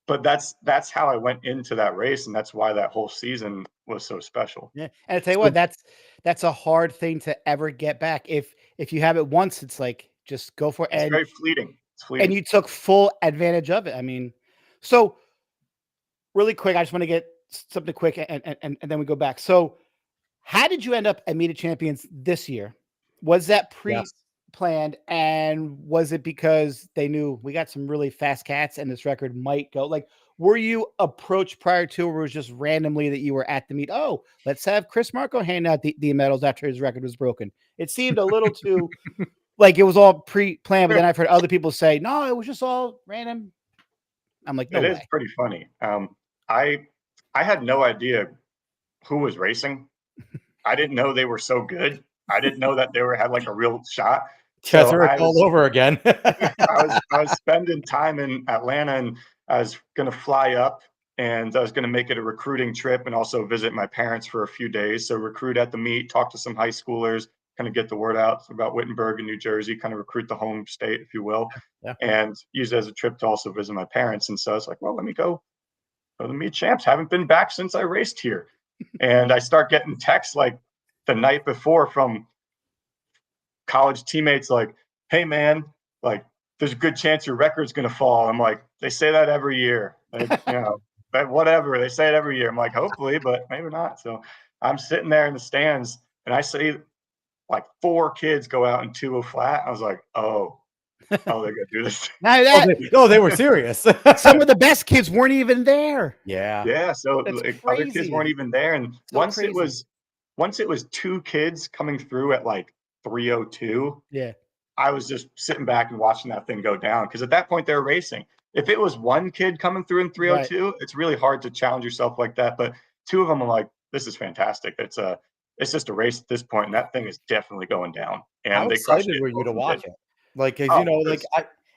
but that's how I went into that race. And that's why that whole season was so special. Yeah. And I tell you what, that's a hard thing to ever get back. If you have it once, it's like, just go for it. It's very fleeting. It's fleeting. And you took full advantage of it. I mean, so really quick, I just want to get something quick and then we go back. So how did you end up at Meet of Champions this year? Was that pre-planned? And was it because they knew we got some really fast cats and this record might go? Were you approached prior to, or was it just randomly that you were at the meet? Oh, let's have Chris Marco hand out the medals after his record was broken. It seemed a little too like it was all pre-planned, but then I've heard other people say, no, it was just all random. I'm like, no way. It is pretty funny. I had no idea who was racing. I didn't know they were so good. I didn't know that they had a real shot. Cheserek all over again. I was spending time in Atlanta, and I was going to fly up, and I was going to make it a recruiting trip and also visit my parents for a few days. So recruit at the meet, talk to some high schoolers, kind of get the word out about Wittenberg in New Jersey, kind of recruit the home state, if you will, and use it as a trip to also visit my parents. And so I was like, well, let me go to the Meet Champs. Haven't been back since I raced here. And I start getting texts the night before from college teammates hey man, there's a good chance your record's going to fall. I'm like, they say that every year. But whatever, they say it every year. I'm like, hopefully, but maybe not. So I'm sitting there in the stands and I see 4 kids go out in 2 flat. I was like, oh, they're going to do this. They were serious. Some of the best kids weren't even there. Yeah. So other kids weren't even there. And once it was 2 kids coming through at 3:02. Yeah. I was just sitting back and watching that thing go down because at that point they were racing. If it was one kid coming through in 302, it's really hard to challenge yourself like that. But two of them, I'm like, this is fantastic. It's just a race at this point, and that thing is definitely going down. And How they crushed excited it. were you Both to of them watch did. it? Like, as Oh, you know, like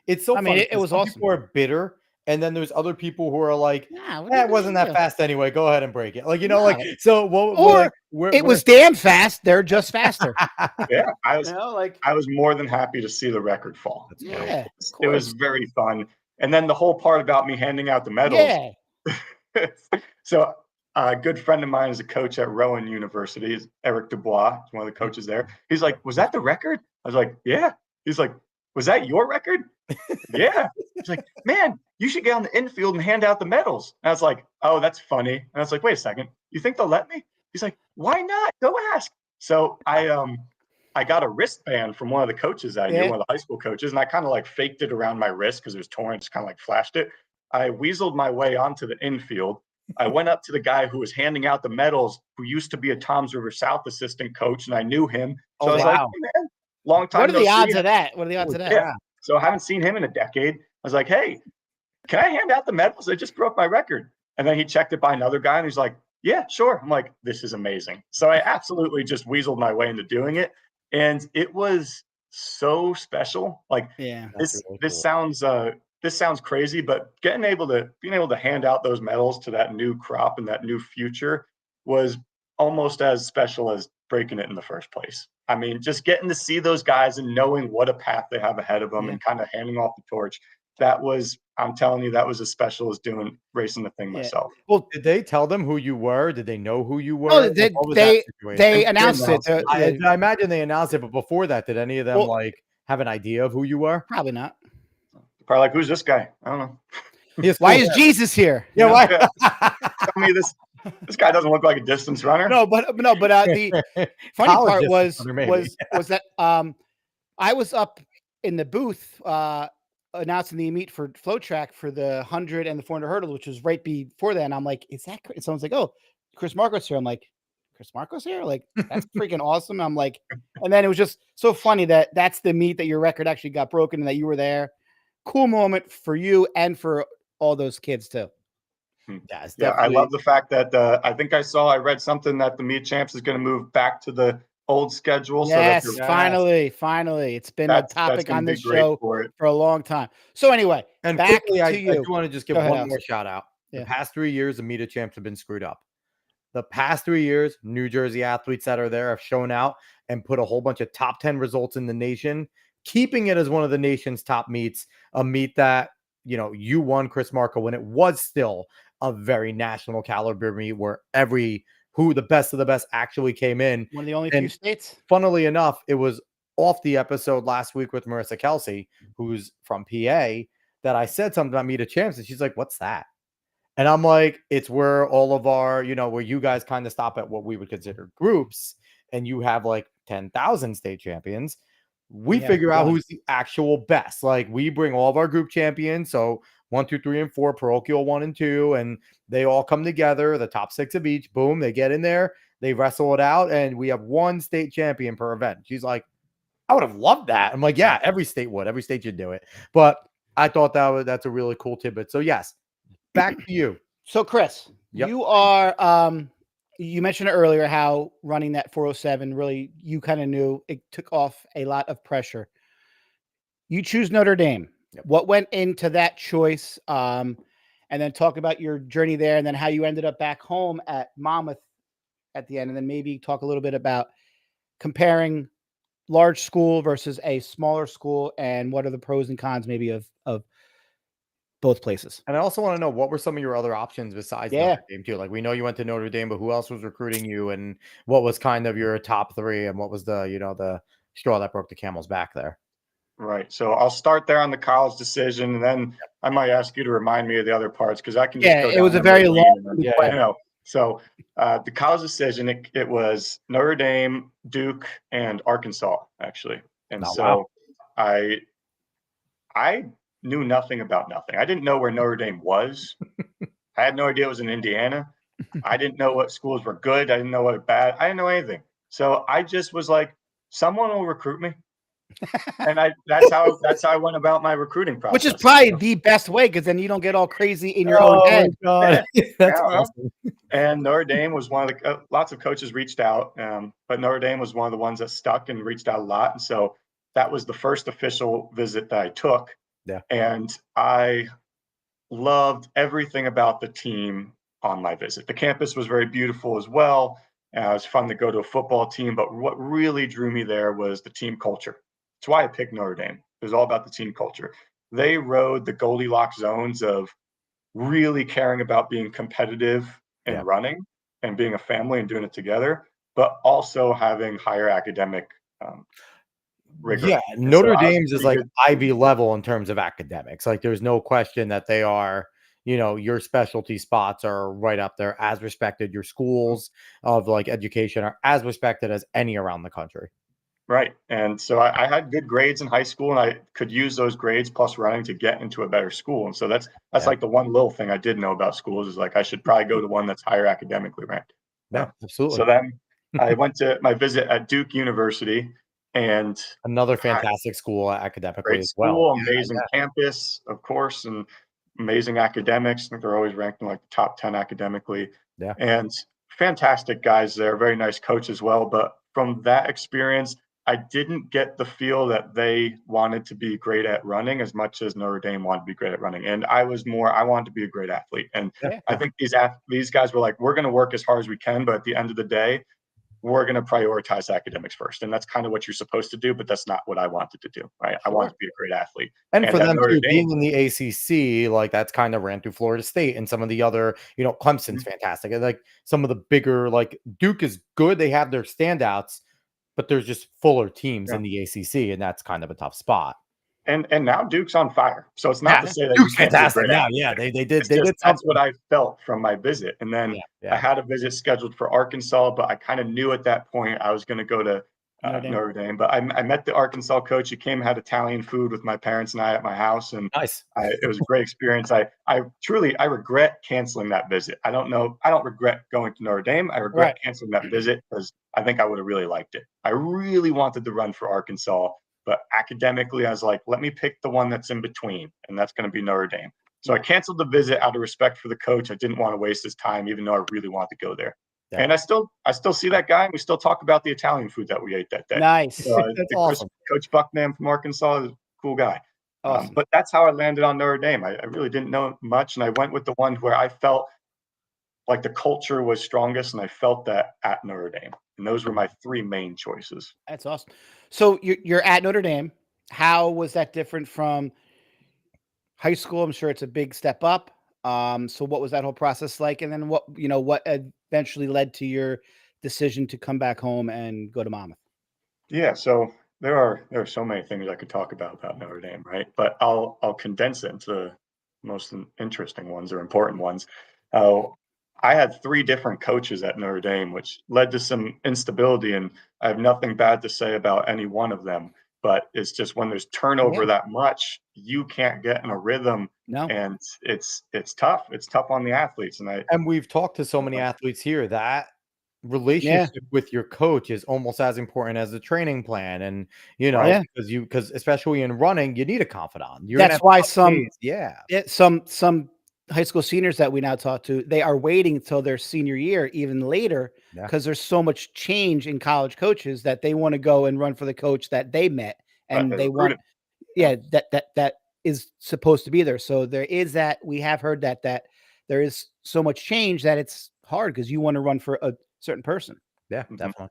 it's so I mean, funny. it was Some awesome. people are bitter, and then there's other people who are like, Nah, what "Eh, did it wasn't they that do? fast anyway. Go ahead and break it." Like, you know, No. like so. What? Or Like, it was damn fast. They're just faster. Yeah, I You know, like was more than happy to see the record fall. That's You know, yeah, of it was course. very fun. And then the whole part about me handing out the medals. Yeah. So a good friend of mine is a coach at Rowan University. Is Eric Dubois, is one of the coaches there. He's like, "Was that the record?" I was like, "Yeah." He's like, "Was that your record?" Yeah. He's like, "Man, you should get on the infield and hand out the medals." And I was like, "Oh, that's funny." And I was like, "Wait a second. You think they'll let me?" He's like, "Why not? Go ask." So I got a wristband from one of the coaches that year, one of the high school coaches, and I kind of like faked it around my wrist because it was torn, just kind of like flashed it. I weaseled my way onto the infield. I went up to the guy who was handing out the medals, who used to be a Toms River South assistant coach, and I knew him. So Oh, I was like, wow. "Hey, man, long time What are no the see." odds of that? What are the odds Holy of that? Yeah. So I haven't seen him in a decade. I was like, "Hey, can I hand out the medals? I just broke my record." And then he checked it by another guy and he's like, "Yeah, sure." I'm like, "This is amazing." So I absolutely just weaseled my way into doing it. And it was so special. Like Yeah. That's really this cool. sounds crazy, but being able to hand out those medals to that new crop and that new future was almost as special as breaking it in the first place. I mean, just getting to see those guys and knowing what a path they have ahead of them Yeah. and kind of handing off the torch. That was, I'm telling you, that was as special as doing racing the thing Yeah. myself. Well, Did they tell them who you were? Did they know who you were? no, Like, what was that situation? they announced it. I imagine they announced it, but before that, did any of them Well, like have an idea of who you were? probably not. Probably like, who's this guy? I don't know. Yes, Why cool. is Jesus here? Yeah, You know? why? Tell me this guy doesn't look like a distance runner. No, but the funny College part distance runner, maybe. was that I was up in the booth announcing the meet for flow track for the 100 and the 400 hurdles, which was right before that. And I'm like, is that Chris? Someone's like, oh, Chris Marcos here. I'm like, Chris Marcos here? Like, that's freaking awesome. I'm like, and then it was just so funny that that's the meet that your record actually got broken and that you were there. Cool moment for you and for all those kids too. Yeah, it's Yeah, I definitely. love the fact that I read something that the meet champs is going to move back to the old schedule. Yes, So that finally. It's been a that's topic going on to be this great show for it. for a long time. So anyway, And back quickly, I to do you. want to just give Go ahead, one Alex. more shout out. The Yeah. past 3 years, the Meta champs have been screwed up. The past 3 years, New Jersey athletes that are there have shown out and put a whole bunch of top 10 results in the nation, keeping it as one of the nation's top meets, a meet that, you know, you won, Chris Marco, when it was still a very national caliber meet where the best of the best actually came in. One of the only few And states. funnily enough, it was off the episode last week with Marissa Kelsey, who's from PA, that I said something about Meet a Champs, and she's like, "What's that?" And I'm like, "It's where all of our, where you guys kind of stop at what we would consider groups, and you have like 10,000 state champions. We Yeah, figure out done. who's the actual best. Like, we bring all of our group champions, so 1, 2, 3, and 4, parochial 1 and 2, and they all come together, the top 6 of each. Boom, they get in there, they wrestle it out, and we have 1 state champion per event." She's like, "I would have loved that." I'm like, "Yeah, every state would. Every state should do it." But I thought that's a really cool tidbit. So yes, back to you. So Chris, Yep. you are you mentioned earlier how running that 407 really, you kind of knew it took off a lot of pressure. You choose Notre Dame. Yep. What went into that choice? And then talk about your journey there and then how you ended up back home at Monmouth at the end. And then maybe talk a little bit about comparing large school versus a smaller school and what are the pros and cons maybe of both places. And I also want to know, what were some of your other options besides Yeah. Notre Dame too? Like, we know you went to Notre Dame, but who else was recruiting you, and what was kind of your top 3, and what was the straw that broke the camel's back there? Right. So I'll start there on the college decision, and then I might ask you to remind me of the other parts because I can just go It down was a memory very lane long and then, Yeah. So the college decision, it was Notre Dame, Duke, and Arkansas actually. And Oh, so wow. I knew nothing about nothing. I didn't know where Notre Dame was. I had no idea it was in Indiana. I didn't know what schools were good. I didn't know what bad. I didn't know anything. So I just was like, someone will recruit me. And that's how I went about my recruiting process. Which is probably the best way, because then you don't get all crazy in your own head. God. That's Yeah, awesome. and Notre Dame was one of the lots of coaches reached out, but Notre Dame was one of the ones that stuck and reached out a lot. And so that was the first official visit that I took. Yeah. And I loved everything about the team on my visit. The campus was very beautiful as well. It was fun to go to a football team, but what really drew me there was the team culture. That's why I picked Notre Dame. It was all about the team culture. They rode the Goldilocks zones of really caring about being competitive and running and being a family and doing it together, but also having higher academic rigor. Yeah, And so Notre I was Dame's is pretty like good. Ivy level in terms of academics. Like, there's no question that they are, your specialty spots are right up there, as respected. Your schools of like education are as respected as any around the country. Right. And so I had good grades in high school, and I could use those grades plus running to get into a better school. And so that's Yeah. like the one little thing I did know about schools is like I should probably go to one that's higher academically ranked. Yeah, absolutely. So then I went to my visit at Duke University, and Another fantastic school academically great as well. school, amazing campus, of course, and amazing academics. I think they're always ranked in like the top 10 academically. Yeah. And fantastic guys there, very nice coach as well. But from that experience, I didn't get the feel that they wanted to be great at running as much as Notre Dame wanted to be great at running. And I wanted to be a great athlete. And Yeah. I think these guys were like, we're going to work as hard as we can, but at the end of the day, we're going to prioritize academics first. And that's kind of what you're supposed to do, but that's not what I wanted to do. Right. I wanted to be a great athlete. And for at them Notre too, Dame, being in the ACC, like that's kind of ran through Florida State and some of the other, Clemson's fantastic. And like some of the bigger, like Duke is good. They have their standouts, but there's just fuller teams in the ACC, and that's kind of a tough spot. and now Duke's on fire. So it's not to say that Duke's you can't be a fantastic great now. athlete. Yeah, they did. It's They just did that's something. what I felt from my visit. And then I Yeah. had a visit scheduled for Arkansas, but I kind of knew at that point I was going to go to Notre Dame. But I met the Arkansas coach. He came, had Italian food with my parents and I at my house, and Nice. it was a great experience. I truly regret canceling that visit. I don't regret going to Notre Dame. I regret canceling that visit because I think I would have really liked it. I really wanted to run for Arkansas, but academically, I was like, let me pick the one that's in between, and that's going to be Notre Dame. So I canceled the visit out of respect for the coach. I didn't want to waste his time, even though I really wanted to go there. Yeah. And I still see that guy, and we still talk about the Italian food that we ate that day. Nice. That's awesome. Coach Buckman from Arkansas is a cool guy. Awesome. But that's how I landed on Notre Dame. I really didn't know much, and I went with the one where I felt like the culture was strongest, and I felt that at Notre Dame. And those were my three main choices. That's awesome. So you're at Notre Dame. How was that different from high school? I'm sure it's a big step up. So what was that whole process like? And then what eventually led to your decision to come back home and go to Monmouth? Yeah, so there are so many things I could talk about Notre Dame, right? But I'll condense it into the most interesting ones or important ones. I had three different coaches at Notre Dame, which led to some instability, and I have nothing bad to say about any one of them. But it's just when there's turnover that much, you can't get in a rhythm, and it's tough. It's tough on the athletes, and we've talked to so many athletes here that relationship with your coach is almost as important as the training plan, and because especially in running, you need a confidant. That's why some high school seniors that we now talk to, they are waiting until their senior year, even later, because there's so much change in college coaches that they want to go and run for the coach that they met, and they want, that is supposed to be there. So there is that. We have heard that there is so much change that it's hard because you want to run for a certain person. Yeah, definitely.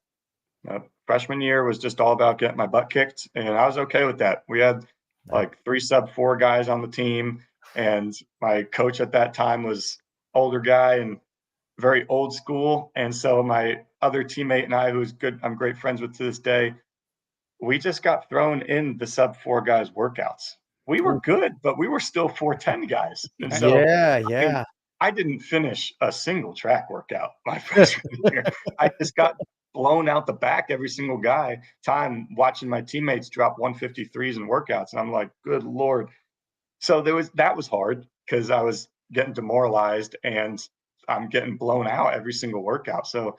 Freshman year was just all about getting my butt kicked, and I was okay with that. We had like 3 sub-4 guys on the team, and my coach at that time was older guy and very old school. And so my other teammate and I, who's good, I'm great friends with to this day, we just got thrown in the sub-4 guys workouts. We were good, but we were still 410 guys. And so I didn't finish a single track workout my freshman year. I just got blown out the back every single time watching my teammates drop 153s in workouts. And I'm like, good Lord. So that was hard because I was getting demoralized and I'm getting blown out every single workout. So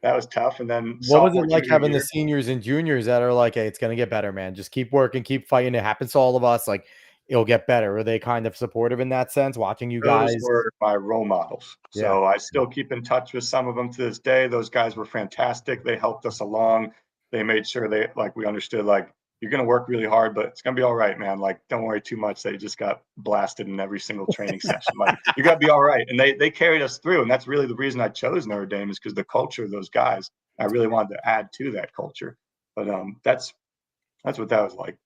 that was tough. And then What was it sophomore, like junior having the year, seniors and juniors that are like, "Hey, it's gonna get better, man. Just keep working, keep fighting. It happens to all of us. Like, it'll get better." Were they kind of supportive in that sense, watching you those guys? were my role models. Yeah. So I still keep in touch with some of them to this day. Those guys were fantastic. They helped us along. They made sure we understood, like, you're going to work really hard, but it's going to be all right, man. Like, don't worry too much. They just got blasted in every single training session. Like, you got to be all right. And they carried us through. And that's really the reason I chose Notre Dame, is because the culture of those guys, I really wanted to add to that culture. But that's what that was like.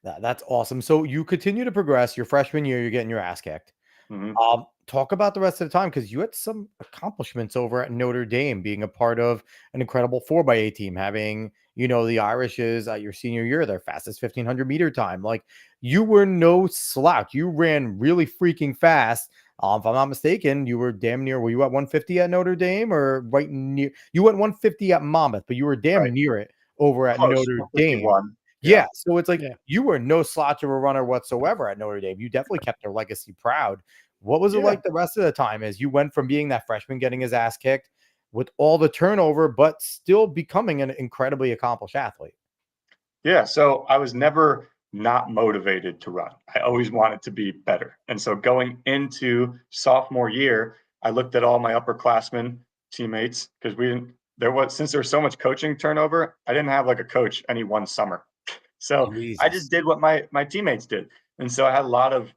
That's awesome. So you continue to progress. Your freshman year, you're getting your ass kicked. Mhm. Talk about the rest of the time, because you had some accomplishments over at Notre Dame, being a part of an incredible 4x8 team, having, the Irishes at your senior year, their fastest 1500-meter time. Like, you were no slouch. You ran really freaking fast. If I'm not mistaken, you were damn near, were you at 150 at Notre Dame, or right near? You went 150 at Monmouth, but you were damn Right. near it over at Close. Notre Dame. 151. Yeah. Yeah, so it's like Yeah. you were no slouch of a runner whatsoever at Notre Dame. You definitely kept their legacy proud. What was it Yeah. like the rest of the time, as you went from being that freshman getting his ass kicked with all the turnover, but still becoming an incredibly accomplished athlete? Yeah, so I was never not motivated to run. I always wanted to be better. And so going into sophomore year, I looked at all my upperclassmen teammates, because since there was so much coaching turnover, I didn't have like a coach any one summer. So I just Jesus. did what my teammates did. And so I had a lot of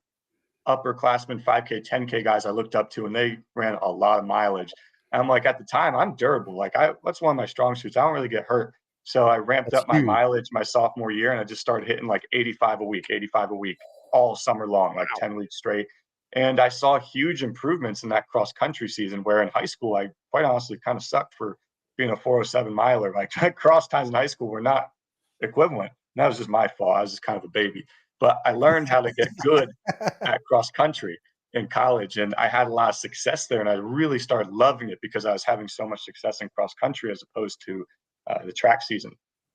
upperclassmen 5K, 10K guys I looked up to, and they ran a lot of mileage. And I'm like, at the time, I'm durable. Like, that's one of my strong suits. I don't really get hurt. So I ramped That's up my huge. mileage my sophomore year, and I just started hitting like 85 a week, all summer long, like 10 weeks straight. And I saw huge improvements in that cross country season, where in high school, I quite honestly kind of sucked for being a 407 miler. Like, cross times in high school were not equivalent. And that was just my fault. I was just kind of a baby. But I learned how to get good at cross country in college, and I had a lot of success there, and I really started loving it because I was having so much success in cross country as opposed to the track season.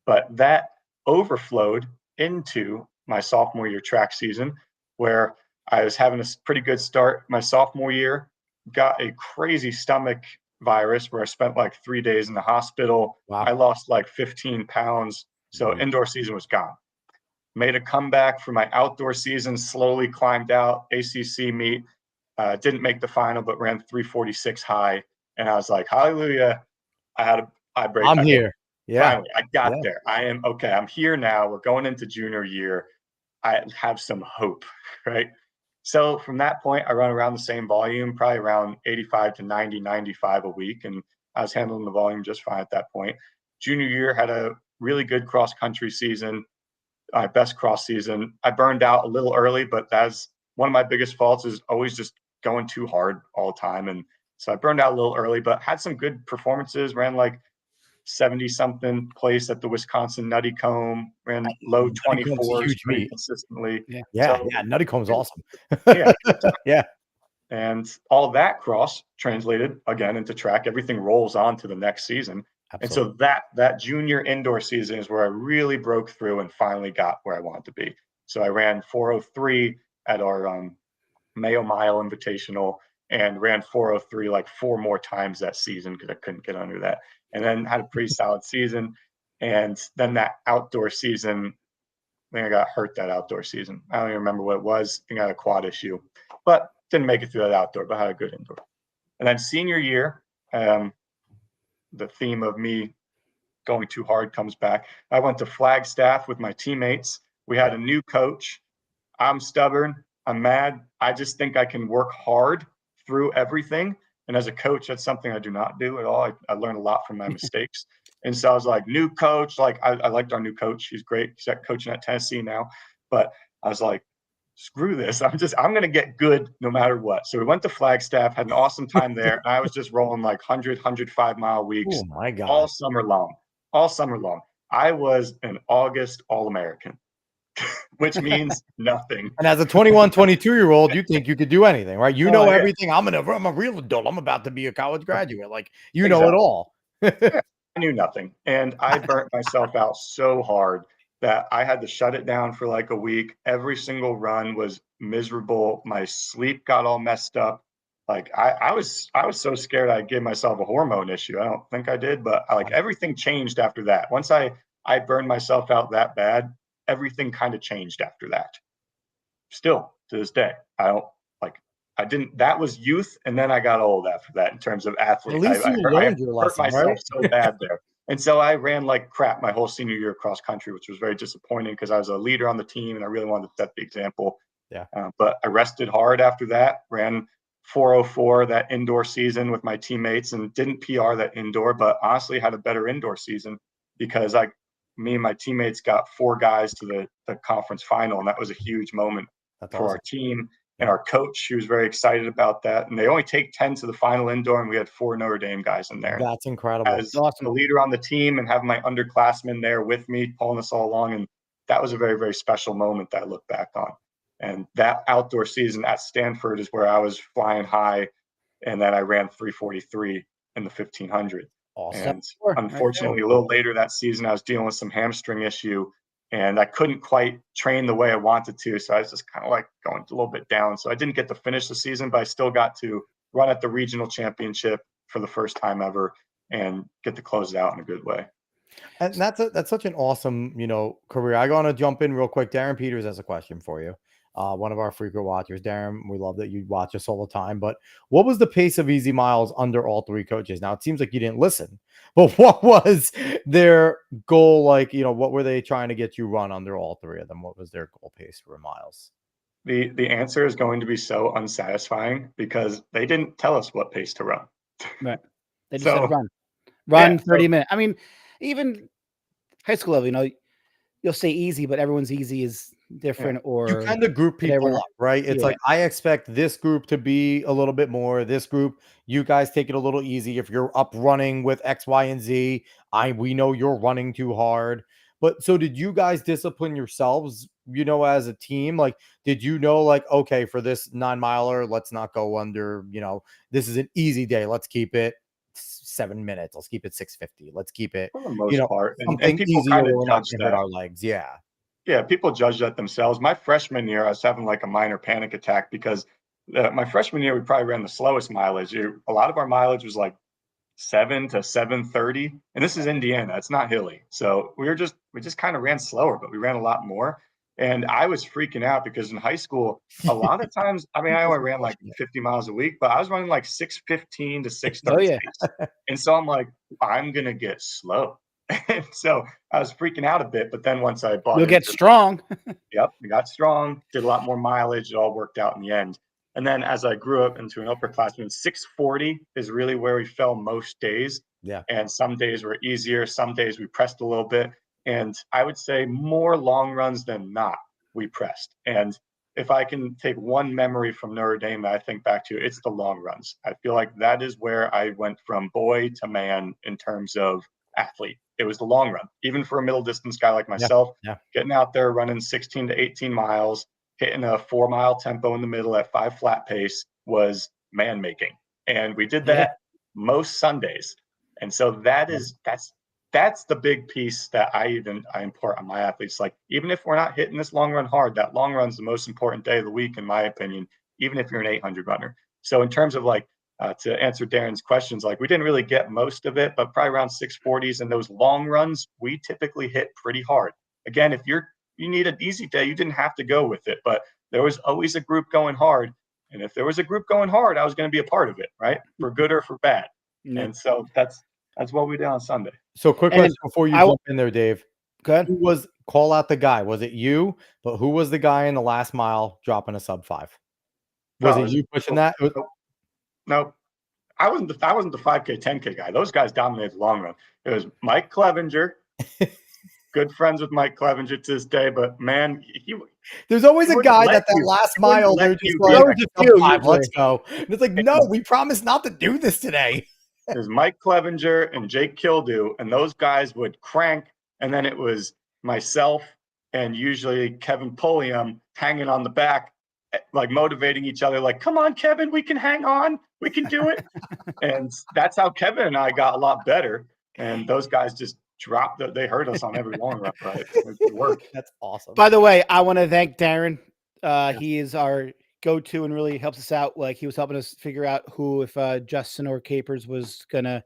But that overflowed into my sophomore year track season, where I was having a pretty good start my sophomore year, got a crazy stomach virus where I spent like 3 days in the hospital. Wow. I lost like 15 pounds, so indoor season was gone. Made a comeback for my outdoor season, slowly climbed out ACC meet, didn't make the final, but ran 346 high. And I was like, hallelujah. I break. I'm here. Yeah. Finally, I got Yeah. there. I am okay. I'm here now. We're going into junior year. I have some hope, right? So from that point, I run around the same volume, probably around 85 to 90, 95 a week. And I was handling the volume just fine at that point. Junior year, had a really good cross country season, my best cross season. I burned out a little early, but that's one of my biggest faults, is always just going too hard all the time. And so I burned out a little early, but had some good performances, ran like 70 something place at the Wisconsin Nutty Comb, ran low Nuttycomb's a 24s huge pretty meet. consistently. Yeah. Yeah. So Yeah. Nuttycomb's awesome. yeah, Yeah. and all of that cross translated again into track. Everything rolls on to the next season. And Absolutely. so that junior indoor season is where I really broke through and finally got where I wanted to be. So I ran 403 at our Mayo Mile Invitational, and ran 403 like 4 more times that season because I couldn't get under that. And then had a pretty solid season. And then that outdoor season, I think I got hurt that outdoor season. I don't even remember what it was. I think I had a quad issue, but didn't make it through that outdoor, but had a good indoor. And then senior year, the theme of me going too hard comes back. I went to Flagstaff with my teammates. We had a new coach. I'm stubborn. I'm mad. I just think I can work hard through everything. And as a coach, that's something I do not do at all. I learned a lot from my mistakes. And so I was like, new coach. Like, I liked our new coach. He's great. He's coaching at Tennessee now. But I was like, screw this. I'm going to get good no matter what. So we went to Flagstaff, had an awesome time there. And I was just rolling like 100-105-mile weeks Oh my all God. summer long. All summer long. I was an August All-American, which means nothing. And as a 21, 22-year-old, you think you could do anything, right? You know Oh, yeah, everything. I'm a real adult. I'm about to be a college graduate. Like, you know it exactly. all. Yeah, I knew nothing. And I burnt myself out so hard that I had to shut it down for like a week. Every single run was miserable. My sleep got all messed up. Like I was so scared I gave myself a hormone issue. I don't think I did, but everything changed after that. Once I burned myself out that bad, everything kind of changed after that. Still to this day, I don't like. I didn't. That was youth, and then I got old after that. In terms of At athlete, least you I learned your hurt lesson, myself right? so bad there, and so I ran like crap my whole senior year cross country, which was very disappointing because I was a leader on the team and I really wanted to set the example. Yeah. But I rested hard after that. Ran 4:04 that indoor season with my teammates and didn't PR that indoor, but honestly had a better indoor season because me and my teammates got 4 guys to the conference final, and that was a huge moment That's for awesome. our team. And our coach, she was very excited about that. And they only take 10 to the final indoor, and we had 4 Notre Dame guys in there. That's incredible. As the leader on the team and have my underclassmen there with me, pulling us all along. And that was a very, very special moment that I look back on. And that outdoor season at Stanford is where I was flying high, and then I ran 3:43 in the 1500. Awesome. And unfortunately, a little later that season, I was dealing with some hamstring issue, and I couldn't quite train the way I wanted to. So I was just kind of like going a little bit down. So I didn't get to finish the season, but I still got to run at the regional championship for the first time ever and get to close it out in a good way. And that's such an awesome, career. I want to jump in real quick. Darren Peters has a question for you. One of our frequent watchers. Darren, we love that you watch us all the time. But what was the pace of Easy Miles under all 3 coaches? Now, it seems like you didn't listen, but what was their goal? Like, what were they trying to get you run under all 3 of them? What was their goal pace for miles? The answer is going to be so unsatisfying because they didn't tell us what pace to run. Right. They just said run 30 minutes. I mean, even high school level, you'll say easy, but everyone's easy is different. Or you kind of group people up, right? It's like, I expect this group to be a little bit more. This group, you guys take it a little easy. If you're up running with X, Y, and Z, we know you're running too hard. But so did you guys discipline yourselves, as a team? Like, did like, okay, for this 9-miler, let's not go under, this is an easy day. Let's keep it 7 minutes. Let's keep it 6:50. Let's keep it for the most part. Something people easier kind of where we're not judge gonna hurt that. our legs. Yeah. Yeah, people judge that themselves. My freshman year, I was having like a minor panic attack because my freshman year, we probably ran the slowest mileage. A lot of our mileage was like 7 to 7:30, and this is Indiana. It's not hilly, so we just kind of ran slower, but we ran a lot more. And I was freaking out because in high school, a lot of times, I mean, I only ran like 50 miles a week, but I was running like 6:15 to 6:30 pace. And so I'm like, I'm gonna get slow. And so I was freaking out a bit, but then once I bought you'll get strong. Yep, we got strong, did a lot more mileage. It all worked out in the end. And then as I grew up into an upperclassman, 6:40 is really where we fell most days. Yeah. And some days were easier. Some days we pressed a little bit. And I would say more long runs than not, we pressed. And if I can take one memory from Notre Dame that I think back to, it's the long runs. I feel like that is where I went from boy to man in terms of athlete. It was the long run, even for a middle distance guy like myself, getting out there running 16 to 18 miles, hitting a 4-mile tempo in the middle at 5 flat pace was man making. And we did that most Sundays. And so that's the big piece that I impart on my athletes. Like, even if we're not hitting this long run hard, that long run's the most important day of the week, in my opinion, even if you're an 800 runner. So in terms of like, to answer Darren's questions, like we didn't really get most of it, but probably around 6:40s, and those long runs, we typically hit pretty hard. Again, if you need an easy day, you didn't have to go with it, but there was always a group going hard. And if there was a group going hard, I was going to be a part of it, right? For good or for bad. And so that's what we did on Sunday. So quick question before you jump in there, Dave. Good. Who call out the guy? Was it you? But who was the guy in the last mile dropping a sub 5? Was it you pushing that? No, I wasn't the 5K, 10K guy. Those guys dominated the long run. It was Mike Clevenger. Good friends with Mike Clevenger to this day, but man, there's always a guy that last mile they're just like, let's go. And it's like, no, we promised not to do this today. There's Mike Clevenger and Jake Kildew, and those guys would crank, and then it was myself and usually Kevin Pulliam hanging on the back, like motivating each other, like, come on, Kevin, we can hang on, we can do it. And that's how Kevin and I got a lot better. And those guys just dropped, they hurt us on every long run, right? It worked. That's awesome. By the way, I want to thank Darren. He is our go-to and really helps us out. Like he was helping us figure out who, if Justin or Capers was gonna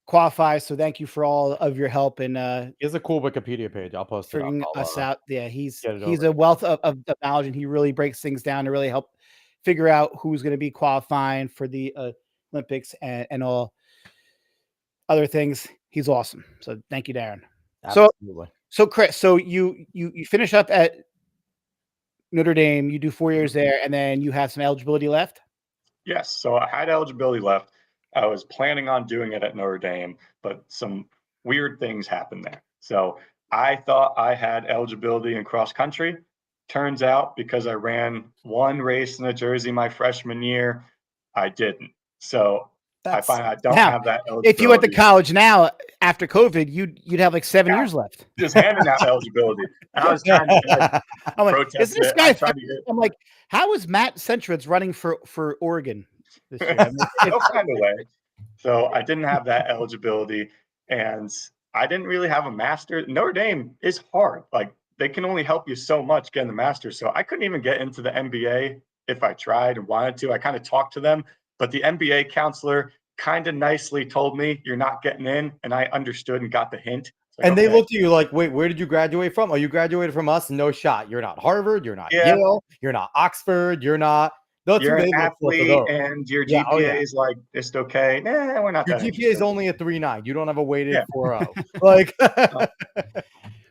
qualify. So thank you for all of your help in He has a cool Wikipedia page. I'll post it up. figuring I'll, us out. Yeah, he's get it over. a wealth of knowledge, and he really breaks things down to really help figure out who's going to be qualifying for the Olympics and all other things. He's awesome. So thank you, Darren. Absolutely. So Chris, so you finish up at Notre Dame, you do 4 years there, and then you have some eligibility left? Yes. So I had eligibility left. I was planning on doing it at Notre Dame, but some weird things happened there. So I thought I had eligibility in cross country. Turns out, because I ran one race in a jersey my freshman year, I didn't. So I find I don't have that eligibility. If you went to college now after COVID, you'd have like 7 years left. Just handing out eligibility. And I was trying to I'm like, protest isn't this it. guy? I tried to get, I'm like, how is Matt Centrowitz running for Oregon this year? I mean, they'll find a way. So I didn't have that eligibility, and I didn't really have a master. Notre Dame is hard. Like they can only help you so much getting the master. So I couldn't even get into the MBA if I tried and wanted to. I kind of talked to them, but the MBA counselor kind of nicely told me you're not getting in, and I understood and got the hint. Like, and they looked at you like, wait, where did you graduate from? Oh, you graduated from us? No shot. You're not Harvard. You're not Yale. You're not Oxford. You're not. You're an athlete, and your GPA is like just okay. Nah, we're not. Your that GPA is only a 3.9. You don't have a weighted 4.0. Like,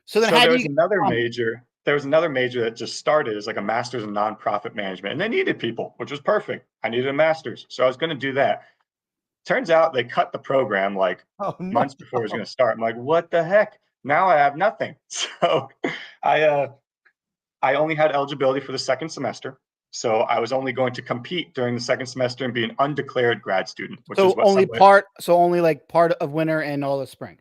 so then there was another major. There was another major that just started as like a master's in nonprofit management, and they needed people, which was perfect. I needed a master's, so I was going to do that. Turns out they cut the program like months before it was going to start. I'm like, what the heck? Now I have nothing. So I only had eligibility for the second semester. So I was only going to compete during the second semester and be an undeclared grad student, which is what only like part of winter and all of spring.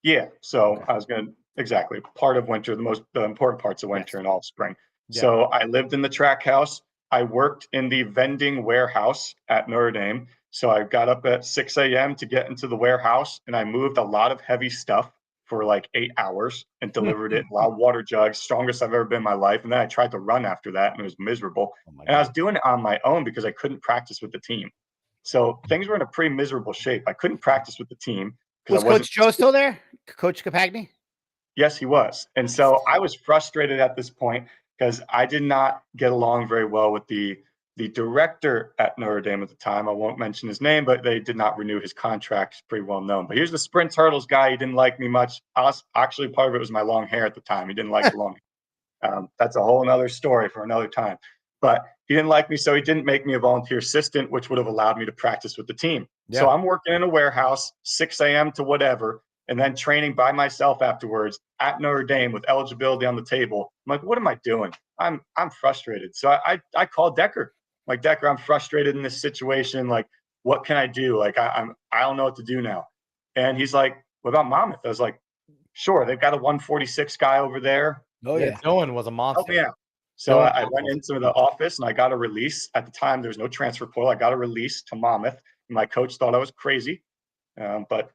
Yeah. So I was going to part of winter, the important parts of winter and all of spring. Yeah. So I lived in the track house. I worked in the vending warehouse at Notre Dame. So I got up at 6 a.m. to get into the warehouse, and I moved a lot of heavy stuff for like 8 hours and delivered it. A lot of water jugs, strongest I've ever been in my life. And then I tried to run after that, and it was miserable. And I was doing it on my own because I couldn't practice with the team. So things were in a pretty miserable shape. I couldn't practice with the team. Was Coach Joe still there? Coach Capagni? Yes, he was. And so I was frustrated at this point because I did not get along very well with the director at Notre Dame at the time. I won't mention his name, but they did not renew his contract. It's pretty well known. But here's the sprint hurdles guy. He didn't like me much. Actually, part of it was my long hair at the time. He didn't like the long hair. That's a whole another story for another time. But he didn't like me, so he didn't make me a volunteer assistant, which would have allowed me to practice with the team. Yeah. So I'm working in a warehouse, 6 a.m. to whatever, and then training by myself afterwards at Notre Dame with eligibility on the table. I'm like, what am I doing? I'm frustrated. So I called Decker. Like, Decker, I'm frustrated in this situation. Like, what can I do? Like, I don't know what to do now. And he's like, what about Monmouth? I was like, sure. They've got a 146 guy over there. Oh, yeah. Dylan was a monster. Oh, yeah. So I went into the office and I got a release. At the time, there was no transfer portal. I got a release to Monmouth. My coach thought I was crazy, but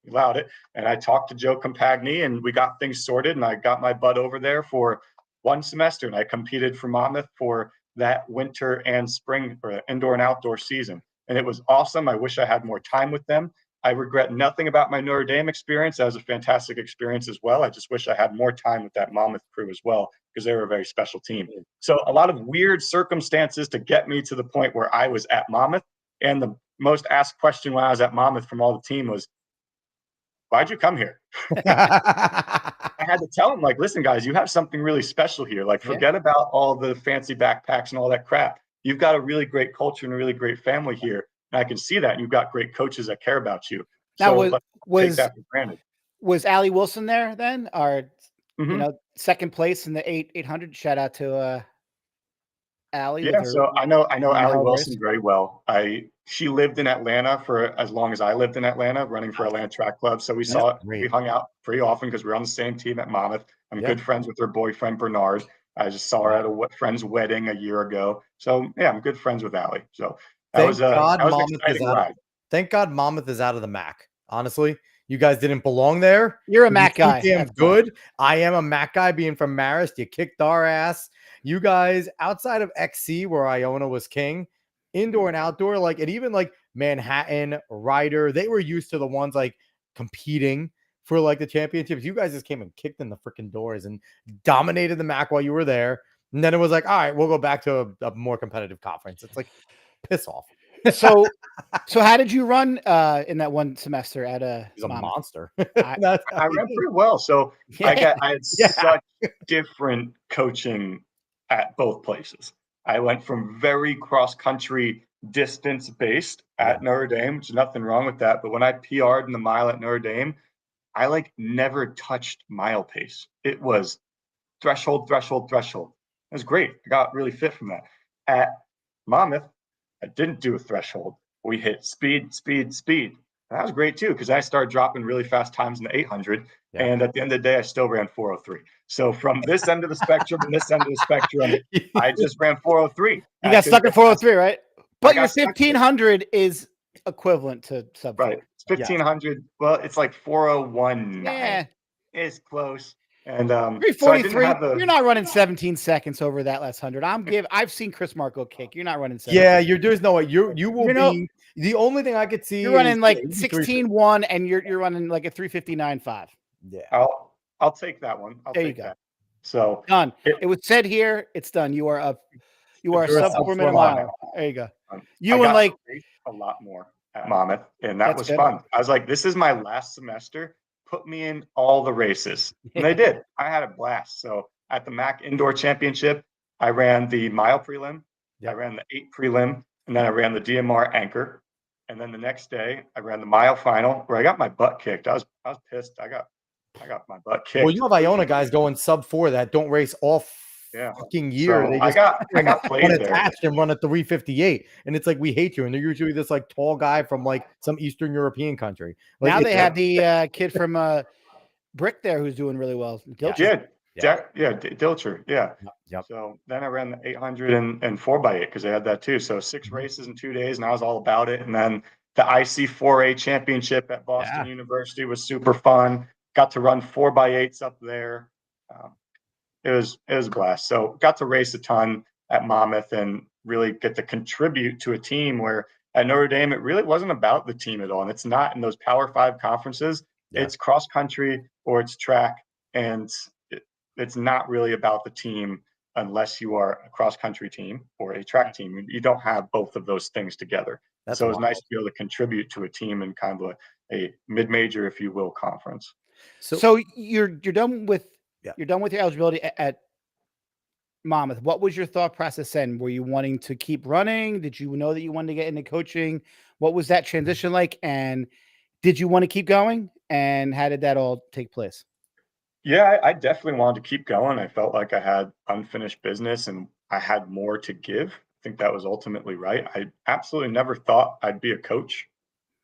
he allowed it. And I talked to Joe Compagni, and we got things sorted. And I got my butt over there for one semester. And I competed for Monmouth for that winter and spring, or indoor and outdoor season. And it was awesome. I wish I had more time with them. I regret nothing about my Notre Dame experience. That was a fantastic experience as well. I just wish I had more time with that Monmouth crew as well, because they were a very special team. So a lot of weird circumstances to get me to the point where I was at Monmouth. And the most asked question when I was at Monmouth from all the team was, why'd you come here? I had to tell them, like, listen, guys, you have something really special here. Like, forget about all the fancy backpacks and all that crap. You've got a really great culture and a really great family here. And I can see that. You've got great coaches that care about you. Now, so take that for granted. Was Allie Wilson there then? Or, second place in the 800? Shout out to Allie. Yeah, so I know Allie Wilson very well. She lived in Atlanta for as long as I lived in Atlanta, running for Atlanta Track Club. So we hung out pretty often because we were on the same team at Monmouth. I'm good friends with her boyfriend, Bernard. I just saw her at a friend's wedding a year ago. So yeah, I'm good friends with Allie. So that was an exciting ride. Thank God Monmouth is out of the MAC. Honestly, you guys didn't belong there. You're a MAC guy. Damn good. I am a MAC guy, being from Marist. You kicked our ass. you guys outside of XC where Iona was king, indoor and outdoor, like, and even like Manhattan, Ryder, they were used to the ones like competing for like the championships. You guys just came and kicked in the freaking doors and dominated the MAC while you were there. And then it was like, all right, we'll go back to a more competitive conference. It's like, piss off. So how did you run in that one semester at He's a Monmouth? monster. I ran pretty well. So I had such different coaching at both places. I went from very cross country distance based at Notre Dame, which is nothing wrong with that. But when I PR'd in the mile at Notre Dame, I like never touched mile pace. It was threshold, threshold, threshold. It was great. I got really fit from that. At Monmouth, I didn't do a threshold. We hit speed, speed, speed. That was great too, because I started dropping really fast times in the 800. Yeah. And at the end of the day, I still ran 403. So from this end of the spectrum and this end of the spectrum, I just ran 403. You got stuck at 403, right? But your 1500 is equivalent to sub 4. Right. It's 1500. Yeah. Well, it's like 401. Yeah. It's close. And 343. So you're not running 17 seconds over that last 100. I've seen Chris Marco kick. You're not running 17. Yeah, there's no way. You will be the only thing I could see. You're running like 16.1 and you're running like a 359.5. Yeah. I'll take that one. There you go. That. So done. It was said here. It's done. You are a sub 4 minute mile. There you go. You and like a lot more at Monmouth, and that was fun. I was like, this is my last semester. Put me in all the races. And they did. I had a blast. So at the MAC Indoor Championship, I ran the mile prelim, I ran the 8 prelim, and then I ran the DMR anchor. And then the next day, I ran the mile final where I got my butt kicked. I was pissed. I got my butt kicked. Well, you have Iona guys going sub 4 that don't race all fucking year. So they just I got played attached and run at 358, and it's like, we hate you. And they're usually this like tall guy from like some Eastern European country. Like, now they have the kid from Brick there who's doing really well. Dilcher. Dilcher. Yeah. Yep. So then I ran the 800 and 4x8 because they had that too. So 6 races in 2 days, and I was all about it. And then the IC4A championship at Boston University was super fun. Got to run 4x8s up there. It was a blast. So got to race a ton at Monmouth and really get to contribute to a team where at Notre Dame, it really wasn't about the team at all. And it's not in those Power 5 conferences. Yeah. It's cross country or it's track. And it's not really about the team unless you are a cross country team or a track team. You don't have both of those things together. So it's nice to be able to contribute to a team in kind of a mid-major, if you will, conference. So you're done with you're done with your eligibility at Monmouth. What was your thought process then? Were you wanting to keep running? Did you know that you wanted to get into coaching? What was that transition like? And did you want to keep going? And how did that all take place? Yeah, I definitely wanted to keep going. I felt like I had unfinished business and I had more to give. I think that was ultimately right. I absolutely never thought I'd be a coach.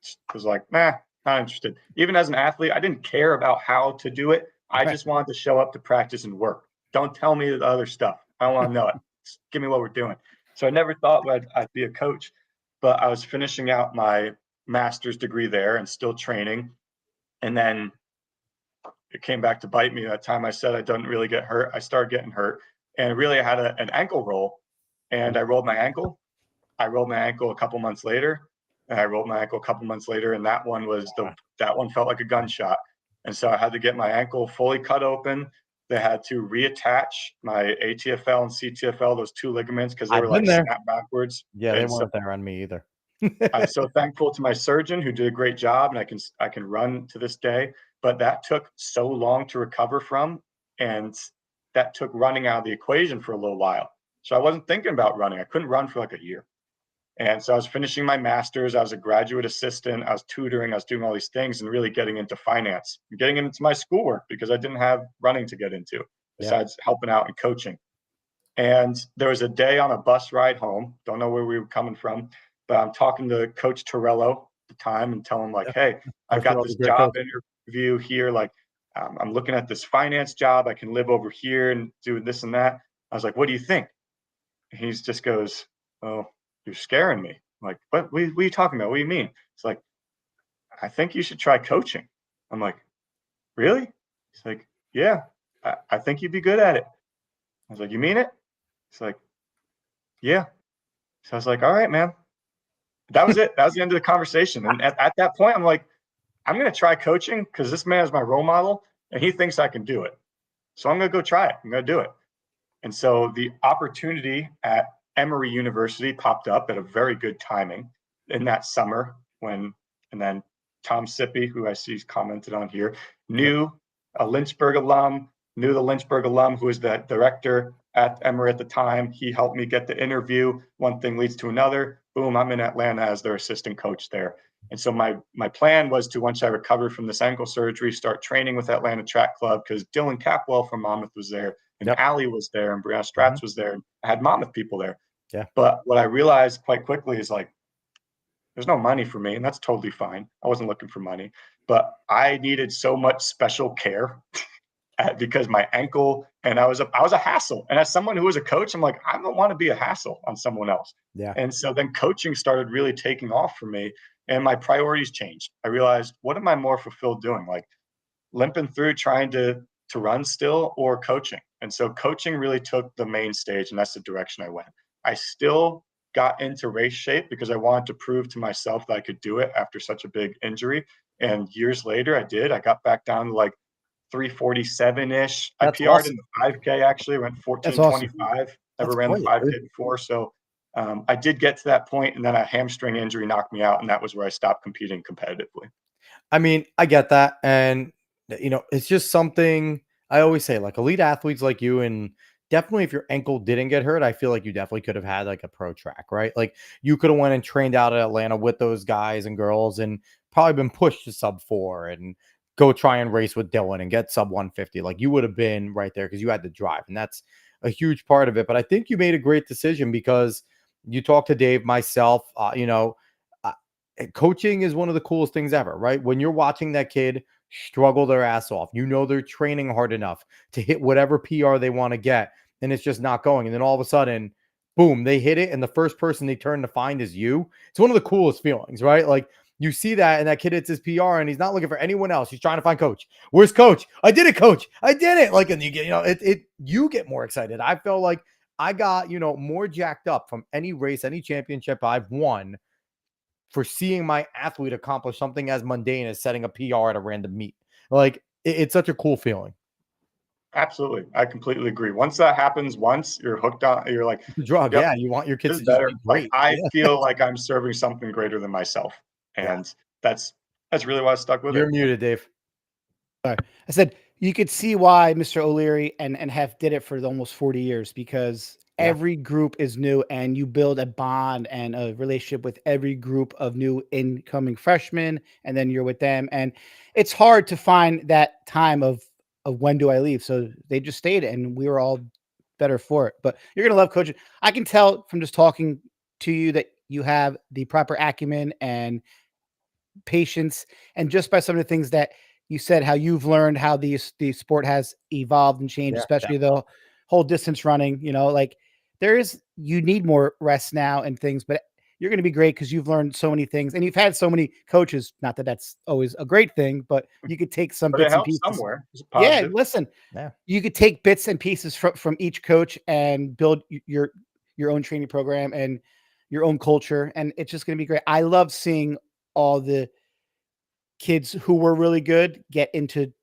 It was like, not interested. Even as an athlete, I didn't care about how to do it. I just wanted to show up to practice and work. Don't tell me the other stuff. I don't want to know it. Just give me what we're doing. So I never thought I'd be a coach, but I was finishing out my master's degree there and still training. And then it came back to bite me. That time I said I didn't really get hurt. I started getting hurt, and really I had an ankle roll, and I rolled my ankle. I rolled my ankle a couple months later, and I rolled my ankle a couple months later, and that one felt like a gunshot. And so I had to get my ankle fully cut open. They had to reattach my ATFL and CTFL, those 2 ligaments, because they were like snapped backwards. Yeah, they weren't there on me either. I'm so thankful to my surgeon who did a great job, and I can run to this day. But that took so long to recover from, and that took running out of the equation for a little while. So I wasn't thinking about running. I couldn't run for like a year. And so I was finishing my master's. I was a graduate assistant. I was tutoring. I was doing all these things and really getting into finance, getting into my schoolwork because I didn't have running to get into besides helping out and coaching. And there was a day on a bus ride home. Don't know where we were coming from, but I'm talking to Coach Torello at the time and telling him like, hey, I've got this job interview here. Like, I'm looking at this finance job. I can live over here and do this and that. I was like, what do you think? And he just goes, oh, you're scaring me. I'm like, what are you talking about? What do you mean? It's like, I think you should try coaching. I'm like, really? He's like, yeah, I think you'd be good at it. I was like, you mean it? He's like, yeah. So I was like, all right, man. That was it. That was the end of the conversation. And at that point, I'm like, I'm going to try coaching because this man is my role model and he thinks I can do it. So I'm going to go try it. I'm going to do it. And so the opportunity at Emory University popped up at a very good timing in that summer and then Tom Sippy, who I see commented on here, knew a Lynchburg alum, knew the Lynchburg alum who was the director at Emory at the time. He helped me get the interview. One thing leads to another. Boom, I'm in Atlanta as their assistant coach there. And so my plan was to, once I recovered from this ankle surgery, start training with Atlanta Track Club because Dylan Capwell from Monmouth was there, and Allie was there, and Brianna Stratz was there. And I had Monmouth people there. Yeah. But what I realized quite quickly is like, there's no money for me, and that's totally fine. I wasn't looking for money, but I needed so much special care because my ankle, and I was a hassle. And as someone who was a coach, I'm like, I don't want to be a hassle on someone else. Yeah. And so then coaching started really taking off for me, and my priorities changed. I realized, what am I more fulfilled doing? Like limping through trying to run still, or coaching? And so coaching really took the main stage, and that's the direction I went. I still got into race shape because I wanted to prove to myself that I could do it after such a big injury. And years later, I did. I got back down to like 347-ish. I PR'd awesome. In the 5K, actually. I went 14:25. Awesome. Never ran the 5K before. So I did get to that point, and then a hamstring injury knocked me out, and that was where I stopped competing competitively. I mean, I get that. And, it's just something I always say, like elite athletes like you, and definitely if your ankle didn't get hurt, I feel like you definitely could have had like a pro track, right? Like you could have went and trained out at Atlanta with those guys and girls and probably been pushed to sub 4 and go try and race with Dylan and get sub 150. Like you would have been right there because you had the drive, and that's a huge part of it. But I think you made a great decision because you talked to Dave, myself, coaching is one of the coolest things ever, right? When you're watching that kid struggle their ass off, they're training hard enough to hit whatever PR they want to get, and it's just not going. And then all of a sudden, boom, they hit it, and the first person they turn to find is you. It's one of the coolest feelings, right? Like you see that, and that kid hits his PR, and he's not looking for anyone else. He's trying to find coach. Where's coach? I did it, coach. I did it. Like, and you get, you get more excited. I felt like I got, more jacked up from any race, any championship I've won for seeing my athlete accomplish something as mundane as setting a PR at a random meet. Like it's such a cool feeling. Absolutely. I completely agree. Once that happens, you're hooked on, you're like the drug. Yep, yeah. You want your kids to better. Just be great. Like, I feel like I'm serving something greater than myself. And that's really why I stuck with You're muted, Dave. Sorry. I said, you could see why Mr. O'Leary and Hef did it for almost 40 years because every group is new, and you build a bond and a relationship with every group of new incoming freshmen, and then you're with them. And it's hard to find that time of when do I leave? So they just stayed, and we were all better for it. But you're going to love coaching. I can tell from just talking to you that you have the proper acumen and patience, and just by some of the things that you said, how you've learned how the sport has evolved and changed, especially the whole distance running, like you need more rest now and things, but you're going to be great because you've learned so many things, and you've had so many coaches. Not that that's always a great thing, but you could take some bits and pieces somewhere. Yeah, listen, you could take bits and pieces from each coach and build your own training program and your own culture, and it's just going to be great. I love seeing all the kids who were really good get into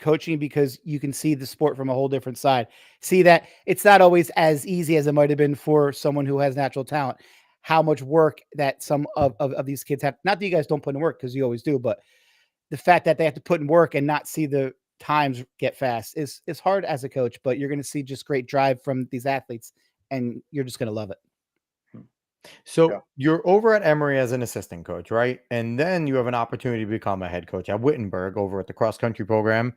coaching because you can see the sport from a whole different side. See that it's not always as easy as it might have been for someone who has natural talent. How much work that some of these kids have. Not that you guys don't put in work, because you always do, but the fact that they have to put in work and not see the times get fast is hard as a coach, but you're going to see just great drive from these athletes, and you're just going to love it. So you're over at Emory as an assistant coach, right? And then you have an opportunity to become a head coach at Wittenberg over at the cross country program.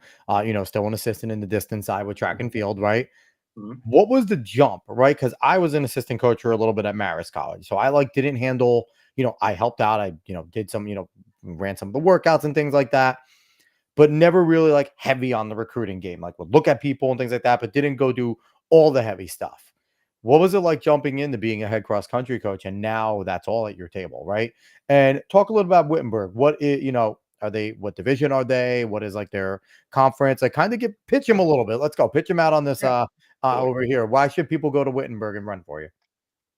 Still an assistant in the distance side with track and field, right? Mm-hmm. What was the jump, right? Because I was an assistant coach for a little bit at Marist College, so I didn't handle. I helped out. I did some, ran some of the workouts and things like that, but never really heavy on the recruiting game. Would look at people and things like that, but didn't go do all the heavy stuff. What was it like jumping into being a head cross country coach, and now that's all at your table, right? And talk a little about Wittenberg. What division are they? What is their conference? Pitch them a little bit. Let's go pitch them out on this over here. Why should people go to Wittenberg and run for you?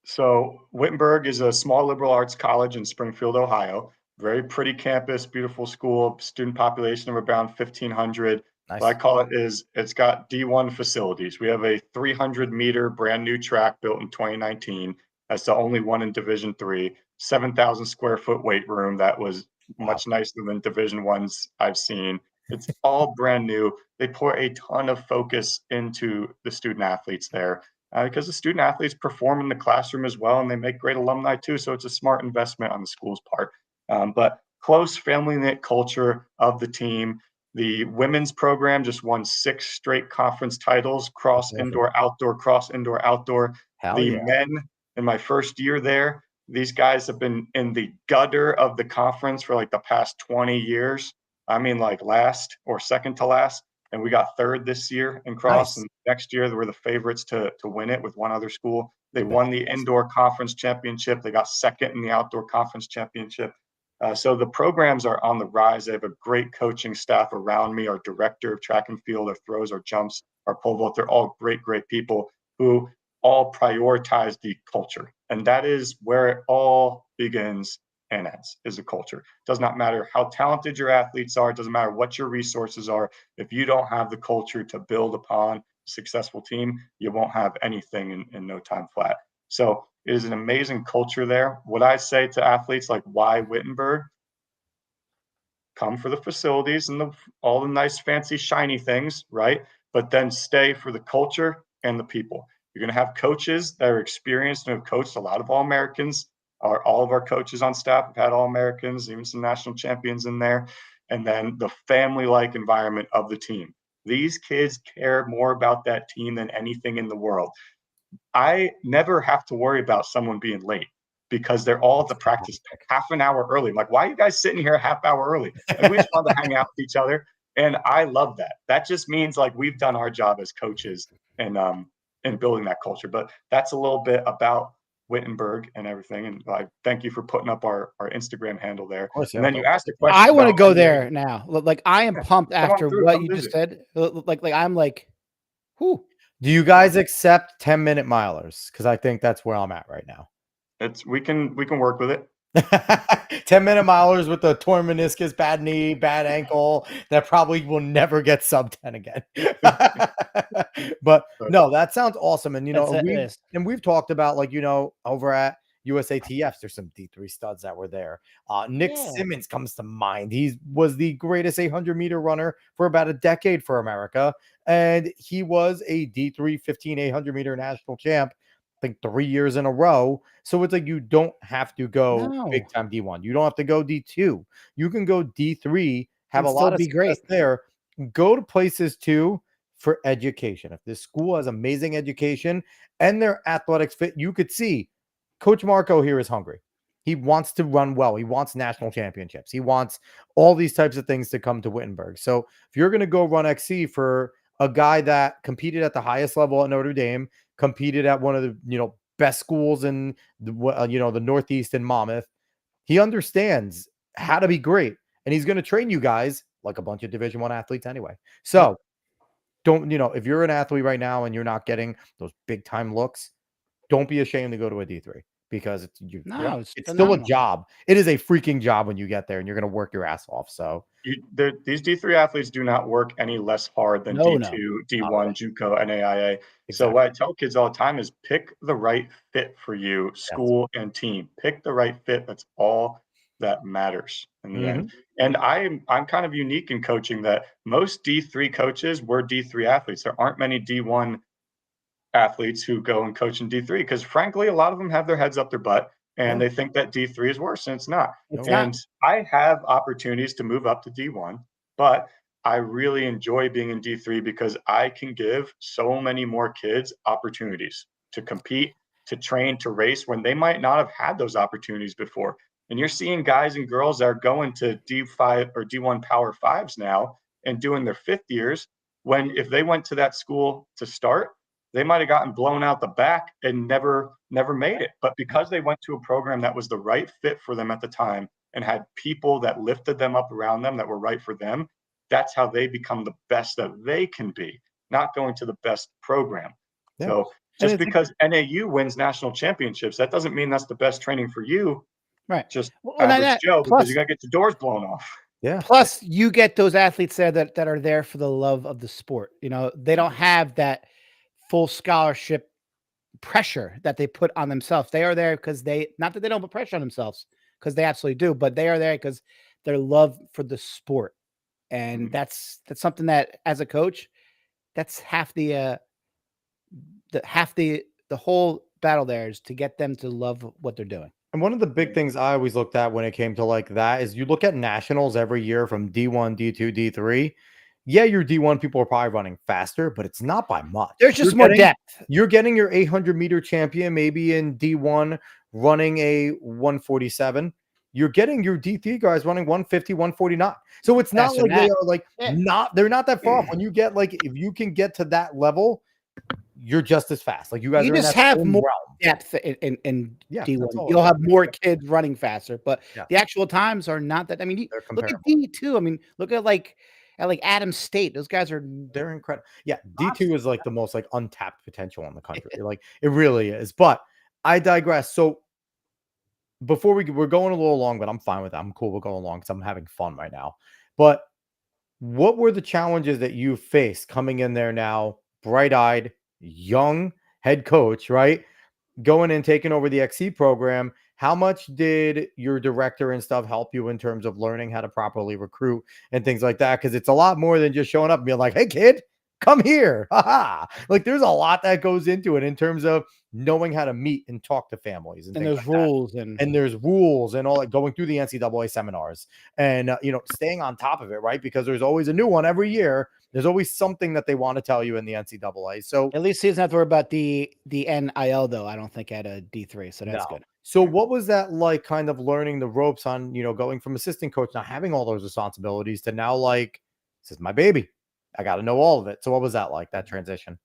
So Wittenberg is a small liberal arts college in Springfield, Ohio. Very pretty campus, beautiful school, student population of around 1,500. What I Nice. call it is it's got D1 facilities. We have a 300-meter brand new track built in 2019. That's the only one in Division III. 7,000 square foot weight room that was Wow. much nicer than Division Ones I've seen. It's all brand new. They pour a ton of focus into the student athletes there because the student athletes perform in the classroom as well, and they make great alumni too. So it's a smart investment on the school's part. But close family knit culture of the team. The women's program just won 6 straight conference titles, cross Awesome. indoor, outdoor, cross indoor, outdoor. Hell The yeah. men in my first year there, these guys have been in the gutter of the conference for like the past 20 years. I mean, like last or second to last. And we got third this year in cross. Nice. And next year, they were the favorites to win it with one other school. They That's won the awesome. indoor conference championship. They got second in the outdoor conference championship. So the programs are on the rise. They have a great coaching staff around me. Our director of track and field, our throws, our jumps, our pole vault, they're all great, great people who all prioritize the culture. And that is where it all begins and ends, is a culture. It does not matter how talented your athletes are. It doesn't matter what your resources are. If you don't have the culture to build upon a successful team, you won't have anything in no time flat. So it is an amazing culture there. What I say to athletes, like, why Wittenberg? Come for the facilities and all the nice, fancy, shiny things, right? But then stay for the culture and the people. You're going to have coaches that are experienced and have coached a lot of All-Americans. All of our coaches on staff have had All-Americans, even some national champions in there. And then the family-like environment of the team. These kids care more about that team than anything in the world. I never have to worry about someone being late because they're all at the practice half an hour early. I'm like, why are you guys sitting here a half hour early? Like, we just want to hang out with each other. And I love that. That just means like we've done our job as coaches and building that culture. But that's a little bit about Wittenberg and everything. And I thank you for putting up our Instagram handle there. Of course, And yeah, then you asked a question I want to about go there now. Like I am pumped come on after through, what come you just visit. said. Like I'm like, whoo. Do you guys accept 10-minute milers? Because I think that's where I'm at right now. We can work with it. 10-minute milers with a torn meniscus, bad knee, bad ankle that probably will never get sub 10 again. But no, that sounds awesome. And we've talked about, like, over at USATFs, there's some D3 studs that were there. Nick Simmons comes to mind. He was the greatest 800-meter runner for about a decade for America, and he was a D3 800-meter national champ, I think 3 years in a row. So it's like you don't have to go big time D1. You don't have to go D2. You can go D3, have a lot of success there. Go to places too for education. If this school has amazing education and their athletics fit, you could see Coach Marco here is hungry. He wants to run well. He wants national championships. He wants all these types of things to come to Wittenberg. So if you're going to go run XC for a guy that competed at the highest level at Notre Dame, competed at one of the best schools in the Northeast in Monmouth, he understands how to be great, and he's going to train you guys like a bunch of Division I athletes anyway. So don't, if you're an athlete right now and you're not getting those big time looks, don't be ashamed to go to a D3 because it's still a job. It is a freaking job when you get there and you're going to work your ass off. So these D3 athletes do not work any less hard than D2, D1, JUCO, NAIA. Exactly. So what I tell kids all the time is pick the right fit for you, school and team. Pick the right fit. That's all that matters in the end. And I'm kind of unique in coaching that most D3 coaches were D3 athletes. There aren't many D1 athletes who go and coach in D3 because frankly, a lot of them have their heads up their butt and they think that D3 is worse, and it's not. I have opportunities to move up to D1, but I really enjoy being in D3 because I can give so many more kids opportunities to compete, to train, to race when they might not have had those opportunities before. And you're seeing guys and girls that are going to D5 or D1 Power Fives now and doing their 5th years when if they went to that school to start, they might have gotten blown out the back and never made it. But because they went to a program that was the right fit for them at the time and had people that lifted them up around them that were right for them, that's how they become the best that they can be, not going to the best program. Yeah. So just because NAU wins national championships, that doesn't mean that's the best training for you. Right. Just Well, average Joe, because plus, you got to get your doors blown off. Yeah. plus, you get those athletes there that are there for the love of the sport. You know, they don't have that full scholarship pressure that they put on themselves. They are there because not that they don't put pressure on themselves, because they absolutely do, but they are there because their love for the sport. And that's something that, as a coach, that's half the whole battle there, is to get them to love what they're doing. And one of the big things I always looked at when it came to like that is you look at nationals every year from D1, D2, D3. Yeah, your D1 people are probably running faster, but it's not by much. There's just more depth. You're getting your 800-meter champion maybe in D1 running a 147. You're getting your D3 guys running 150, 149. So it's not like they are like they're not that far off. When you get like, if you can get to that level, you're just as fast. Like you guys are just in that have same more realm. depth in D1. You'll have more kids running faster, but the actual times are not that. I mean, look at D2. I mean, look at like Adams State. Those guys they're incredible. Yeah, D2 is like the most like untapped potential in the country. Like it really is. But I digress. So before we're going a little long, but I'm fine with that. I'm cool. We're going long because I'm having fun right now. But what were the challenges that you faced coming in there now, bright-eyed, young head coach, right? Going and taking over the XC program. How much did your director and stuff help you in terms of learning how to properly recruit and things like that? Because it's a lot more than just showing up and being like, hey, kid, come here. Like there's a lot that goes into it in terms of knowing how to meet and talk to families. And there's rules and there's rules and all that, going through the NCAA seminars and, staying on top of it, right? Because there's always a new one every year. There's always something that they want to tell you in the NCAA. So at least he doesn't have to worry about the NIL though. I don't think at a D3. So that's good. So what was that like, kind of learning the ropes on, going from assistant coach, not having all those responsibilities, to now like, this is my baby, I got to know all of it. So what was that like, that transition?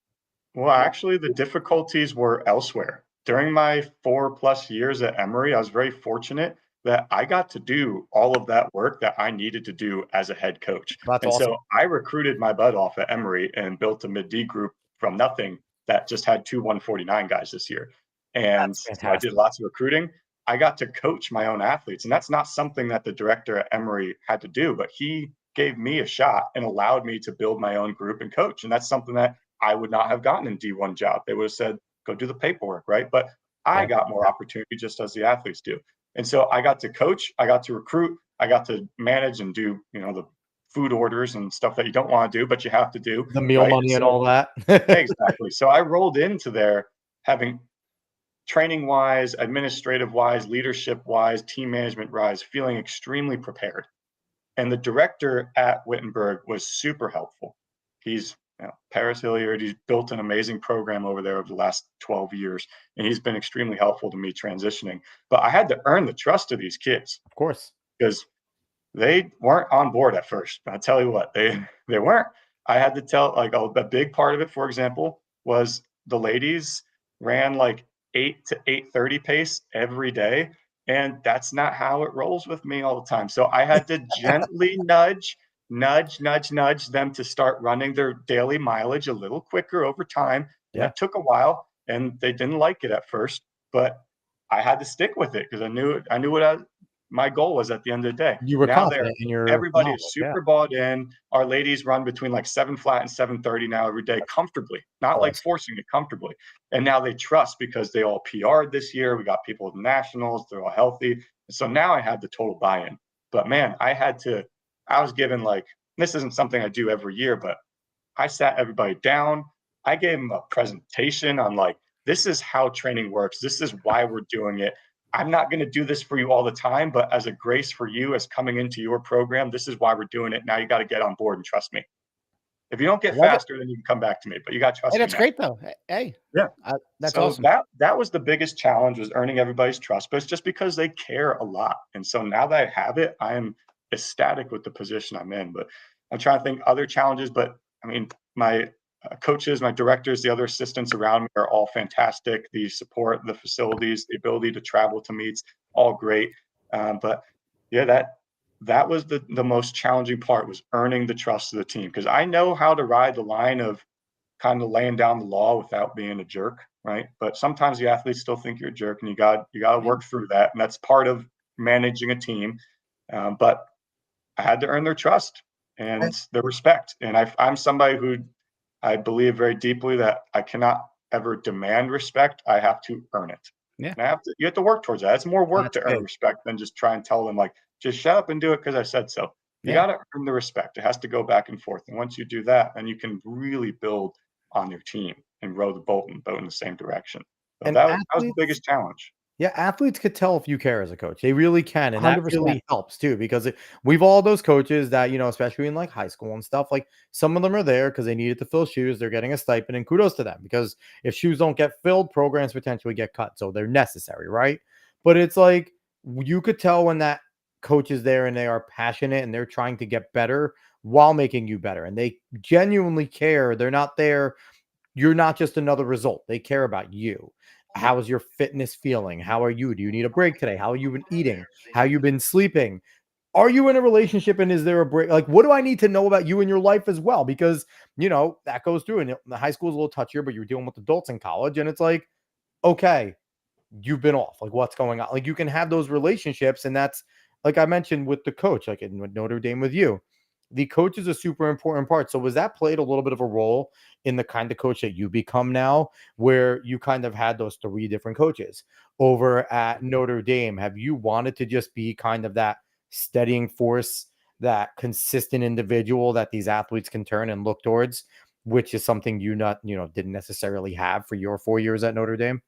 Well, actually, the difficulties were elsewhere. During my 4+ years at Emory, I was very fortunate that I got to do all of that work that I needed to do as a head coach. That's and awesome. So I recruited my butt off at Emory and built a mid-D group from nothing that just had 2 149 guys this year. And so I did lots of recruiting. I got to coach my own athletes, and that's not something that the director at Emory had to do, but he gave me a shot and allowed me to build my own group and coach. And that's something that I would not have gotten in D1 job. They would have said, go do the paperwork, right? But I got more opportunity just as the athletes do. And so I got to coach, I got to recruit, I got to manage and do, the food orders and stuff that you don't want to do, but you have to do. The meal money and all that. Exactly. So I rolled into there having training wise, administrative wise, leadership wise, team management wise, feeling extremely prepared. And the director at Wittenberg was super helpful. He's Paris Hilliard. He's built an amazing program over there over the last 12 years, and he's been extremely helpful to me transitioning. But I had to earn the trust of these kids, of course, because they weren't on board at first. I'll tell you what, they weren't. I had to tell, like, a big part of it, for example, was the ladies ran like 8 to 8:30 pace every day. And that's not how it rolls with me all the time. So I had to gently nudge them to start running their daily mileage a little quicker over time. And that took a while, and they didn't like it at first, but I had to stick with it because I knew what my goal was at the end of the day. You were confident in your everybody is super bought in. Our ladies run between like 7 flat and 7:30 now every day comfortably, not like forcing it, comfortably. And now they trust because they all PR'd this year. We got people at the nationals, they're all healthy. So now I had the total buy-in. But man, I was given, like, this isn't something I do every year, but I sat everybody down. I gave them a presentation on, like, this is how training works. This is why we're doing it. I'm not going to do this for you all the time, but as a grace for you as coming into your program, this is why we're doing it. Now you got to get on board and trust me. If you don't get faster, then you can come back to me, but you got to trust me. That's great though. Hey, yeah, that's awesome. That was the biggest challenge, was earning everybody's trust, but it's just because they care a lot. And so now that I have it, I am ecstatic with the position I'm in. But I'm trying to think other challenges, but I mean, my coaches, my directors, the other assistants around me are all fantastic. The support, the facilities, the ability to travel to meets, all great. But yeah, that was the most challenging part, was earning the trust of the team, because I know how to ride the line of kind of laying down the law without being a jerk, right? But sometimes the athletes still think you're a jerk, and you got to work through that, and that's part of managing a team. But I had to earn their trust and their respect, and I'm somebody who I believe very deeply that I cannot ever demand respect. I have to earn it. Yeah. And you have to work towards that. It's more work That's to earn big. respect than just try and tell them like, just shut up and do it because I said so. You Yeah. got to earn the respect. It has to go back and forth. And once you do that, then you can really build on your team and row the boat in the same direction. So And that was the athletes, biggest challenge. yeah, athletes could tell if you care as a coach. They really can. And that 100%. really helps too, because we've all those coaches that, especially in like high school and stuff, like some of them are there because they needed to fill shoes. They're getting a stipend, and kudos to them, because if shoes don't get filled, programs potentially get cut. So they're necessary, right? But it's like you could tell when that coach is there and they are passionate and they're trying to get better while making you better. And they genuinely care. They're not there. You're not just another result. They care about you. How is your fitness feeling? How are you? Do you need a break today? How you been eating? How you been sleeping? Are you in a relationship, and is there a break? Like, what do I need to know about you in your life as well? Because, that goes through, and the high school is a little touchier, but you're dealing with adults in college, and it's like, okay, you've been off. Like, what's going on? Like, you can have those relationships, and that's like I mentioned with the coach, like in Notre Dame with you. The coach is a super important part. So was that played a little bit of a role in the kind of coach that you become now, where you kind of had those three different coaches over at Notre Dame? Have you wanted to just be kind of that steadying force, that consistent individual that these athletes can turn and look towards, which is something didn't necessarily have for your 4 years at Notre Dame?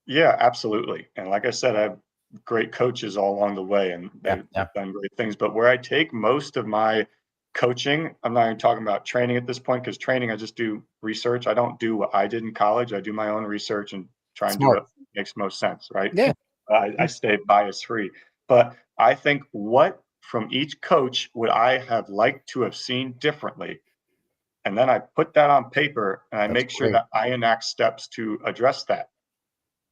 Yeah, absolutely. And like I said, I have great coaches all along the way, and Yeah, they've done great things. But where I take most of my coaching, I'm not even talking about training at this point, because training, I just do research. I don't do what I did in college. I do my own research and try and do smart. what makes most sense, right? Yeah. I stay bias free. But I think, what from each coach would I have liked to have seen differently? And then I put that on paper, and I That's make sure great. that I enact steps to address that.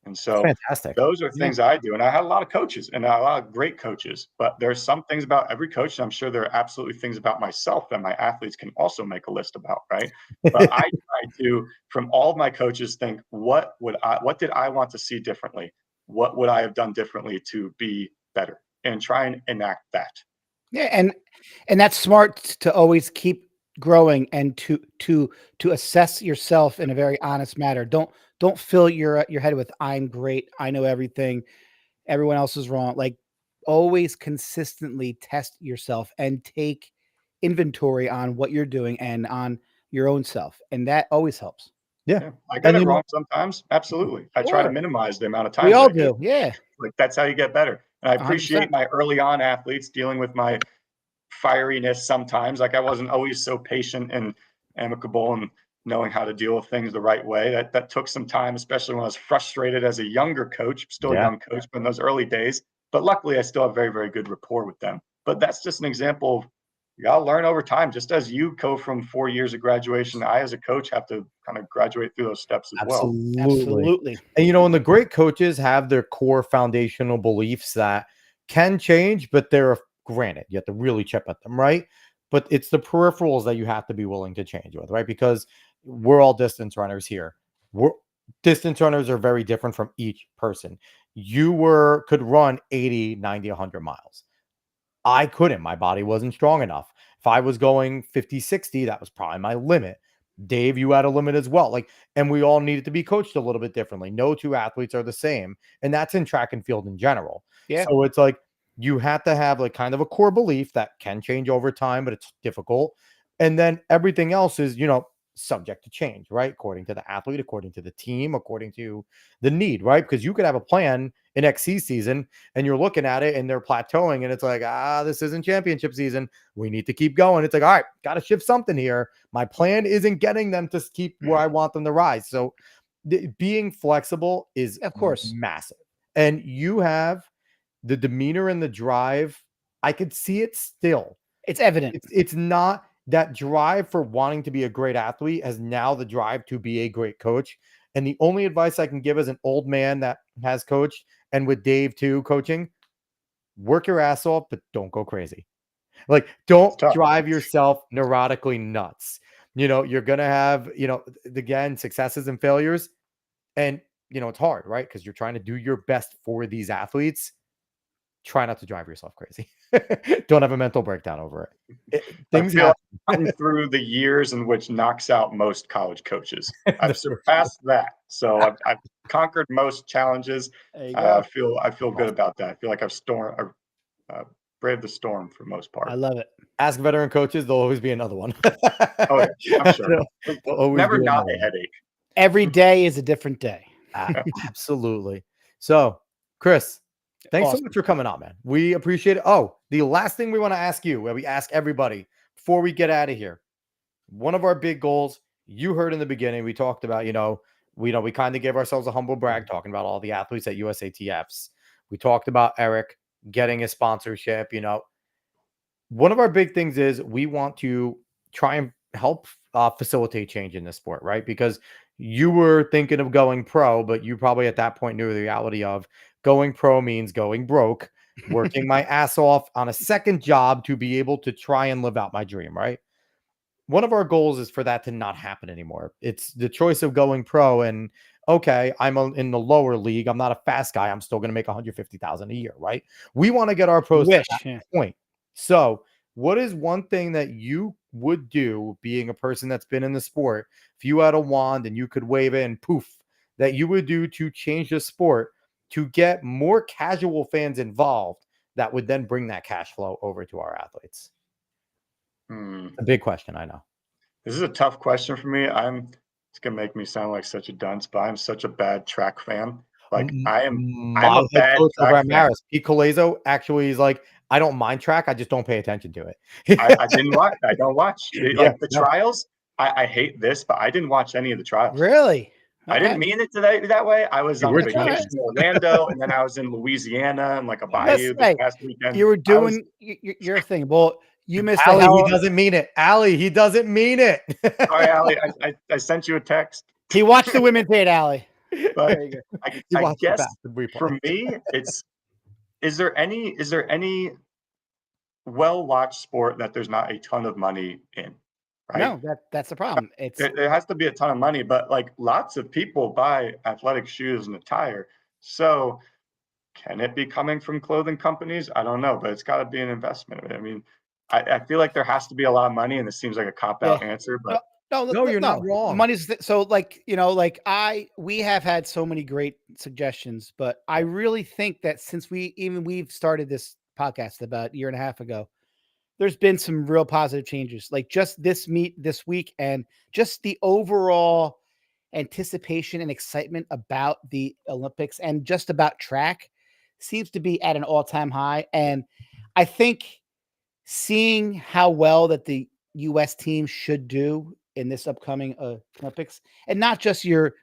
And That's so fantastic. those are Yeah. things I do. And I had a lot of coaches, and a lot of great coaches, but there's some things about every coach. And I'm sure there are absolutely things about myself that my athletes can also make a list about, right? But I try to, from all of my coaches, think, what did I want to see differently? What would I have done differently to be better? And try and enact that. Yeah, and that's smart to always keep growing, and to assess yourself in a very honest manner. Don't fill your head with "I'm great, I know everything, everyone else is wrong." Like, always consistently test yourself and take inventory on what you're doing and on your own self, and that always helps. Yeah. Yeah, I get And it wrong sometimes. Absolutely. I try to Sure, minimize the amount of we times all I get it. do. Yeah, Like, that's how you get better. And I 100%. appreciate my early on athletes dealing with my fieriness sometimes. Like, I wasn't always so patient and amicable and knowing how to deal with things the right way. That took some time, especially when I was frustrated as a younger coach, still a yeah. young coach, but in those early days. But luckily, I still have very, very good rapport with them. But that's just an example of, you got to learn over time. Just as you go from 4 years of graduation, I, as a coach, have to kind of graduate through those steps as well. Absolutely. Absolutely. And and the great coaches have their core foundational beliefs that can change, but they're granted. You have to really chip at them, right? But it's the peripherals that you have to be willing to change with, right? Because we're all distance runners here. We're Distance runners are very different from each person. Could run 80, 90, 100 miles. I couldn't. My body wasn't strong enough. If I was going 50, 60, that was probably my limit. Dave, you had a limit as well. And we all needed to be coached a little bit differently. No two athletes are the same. And that's in track and field in general. Yeah. So it's like you have to have like kind of a core belief that can change over time, but it's difficult. And then everything else is, subject to change, right? According to the athlete, according to the team, according to the need, right? Because you could have a plan in XC season and you're looking at it and they're plateauing and it's like, this isn't championship season. We need to keep going. It's like, all right, got to shift something here. My plan isn't getting them to keep where I want them to rise. So being flexible is Of course. massive. And you have the demeanor and the drive. I could see it still. It's evident. It's not that drive for wanting to be a great athlete has now the drive to be a great coach. And the only advice I can give as an old man that has coached, and with Dave too coaching, work your ass off, but don't go crazy. Like, It's don't tough. drive yourself neurotically nuts. You're going to have, again, successes and failures. And, it's hard, right? Because you're trying to do your best for these athletes. Try not to drive yourself crazy. Don't have a mental breakdown over it. Things I feel happen. I've gotten through the years in which knocks out most college coaches. I've surpassed that. So I've conquered most challenges. There you go. I feel good about that. I feel like I've braved the storm for the most part. I love it. Ask veteran coaches, there'll always be another one. Oh yeah, I'm sure. There'll always Never be not another a one. headache. Every day is a different day. Absolutely. So, Chris, thanks so much for coming on, man. We appreciate it. Oh, the last thing we want to ask you, where we ask everybody before we get out of here, one of our big goals, you heard in the beginning, we talked about, we kind of gave ourselves a humble brag talking about all the athletes at USATFs. We talked about Eric getting a sponsorship. One of our big things is we want to try and help facilitate change in this sport, right? Because you were thinking of going pro, but you probably at that point knew the reality of going pro means going broke, working my ass off on a second job to be able to try and live out my dream, right? One of our goals is for that to not happen anymore. It's the choice of going pro and okay, in the lower league. I'm not a fast guy. I'm still going to make 150,000 a year, right? We want to get our pros to that point. So, what is one thing that you would do, being a person that's been in the sport, if you had a wand and you could wave it and poof, that you would do to change the sport to get more casual fans involved that would then bring that cash flow over to our athletes? A big question, I know. This is a tough question for me. It's gonna make me sound like such a dunce, but I'm such a bad track fan. Like I'm a bad track fan. Pete Collazo actually is like, I don't mind track, I just don't pay attention to it. I didn't watch. I don't watch. The trials. I hate this, but I didn't watch any of the trials. Really? Okay. I didn't mean it that way. I was on vacation in Orlando, and then I was in Louisiana and like a bayou this past weekend. You were doing your thing. Well, you missed Allie, he doesn't mean it. Allie, he doesn't mean it. Sorry, Allie. I sent you a text. He watched the women's 8, Allie. But I guess for me, is there any well-watched sport that there's not a ton of money in? Right? No, that's the problem. There has to be a ton of money, but like lots of people buy athletic shoes and attire. So can it be coming from clothing companies? I don't know, but it's got to be an investment. I mean, I feel like there has to be a lot of money, and this seems like a cop-out answer, but no, you're not wrong. Money's so we have had so many great suggestions, but I really think that since we've started this podcast about a year and a half ago, there's been some real positive changes. Like just this week, and just the overall anticipation and excitement about the Olympics and just about track seems to be at an all-time high. And I think seeing how well that the U.S. team should do in this upcoming Olympics, and not just your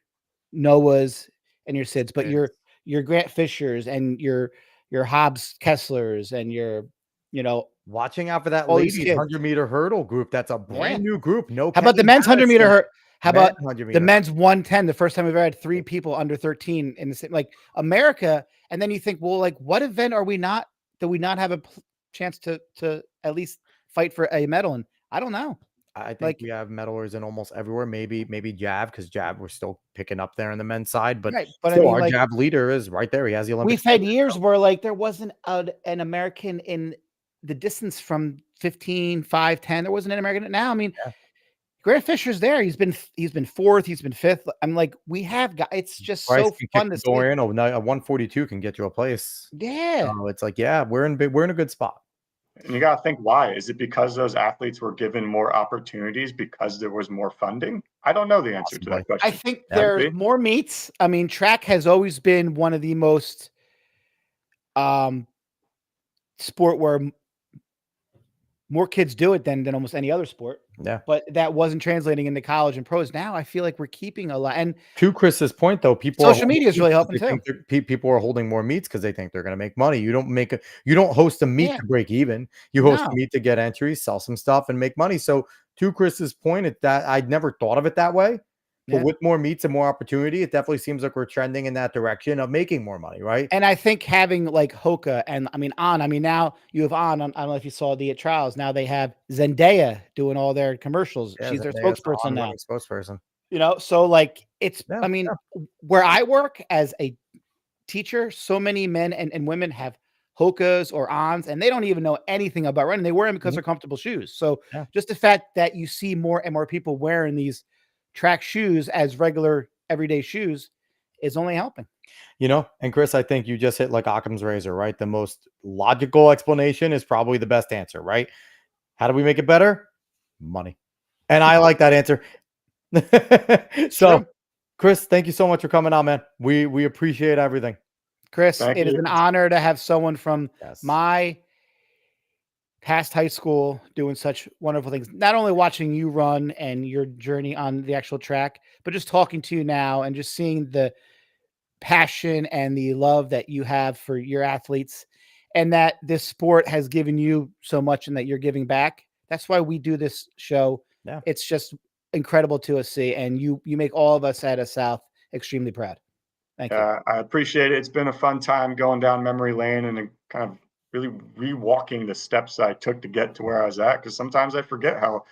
Noahs and your Sids, but your Grant Fishers and your Hobbs Kesslers and your, watching out for that ladies 100-meter hurdle group. That's a brand new group. How about the men's 100-meter hurdle? How about the men's 110? The first time we've ever had 3 people under 13 in the same, like America. And then you think, well, like what event do we not have a chance to at least fight for a medal? And I don't know. I think we have medalers in almost everywhere. Maybe Jav, because Jav we're still picking up there on the men's side, but still, our Jav leader is right there. He has the Olympic. We've had years where like there wasn't an American in the distance from 15, 5, 10. There wasn't an American. Now, I mean, Grant Fisher's there. He's been 4th. He's been 5th. I'm like, we have got. It's just so fun to see. A 142 can get you a place. Yeah. So it's like, we're in a good spot. And you got to think, why? Is it because those athletes were given more opportunities because there was more funding? I don't know the answer to that question. I think there's more meets. I mean, track has always been one of the most sport where more kids do it than almost any other sport. Yeah. But that wasn't translating into college and pros. Now I feel like we're keeping a lot. And to Chris's point, though, social media is really helping too. People are holding more meets because they think they're going to make money. You don't host a meet to break even. You host a meet to get entries, sell some stuff, and make money. So to Chris's point, that I'd never thought of it that way. But with more meets and more opportunity, it definitely seems like we're trending in that direction of making more money, right? And I think having like Hoka and now you have I don't know if you saw the trials. Now they have Zendaya doing all their commercials. Yeah, She's their Zendaya's the spokesperson now. on-running spokesperson. So like it's, Yeah, yeah. where I work as a teacher, so many men and women have Hokas or Ons, and they don't even know anything about running. They wear them because they're comfortable shoes. So Yeah. just the fact that you see more and more people wearing these track shoes as regular everyday shoes is only helping. And Chris, I think you just hit like Occam's razor, right? The most logical explanation is probably the best answer, right? How do we make it better? Money. And I like that answer. So, True. Chris, thank you so much for coming on, man. We appreciate everything. Chris, Thank it is you. an honor to have someone from Yes. my past high school doing such wonderful things. Not only watching you run and your journey on the actual track, but just talking to you now and just seeing the passion and the love that you have for your athletes, and that this sport has given you so much and that you're giving back. That's why we do this show. Yeah. It's just incredible to see, and you make all of us at South extremely proud. Thank you. I appreciate it. It's been a fun time going down memory lane and kind of really rewalking the steps I took to get to where I was at. Because sometimes I forget how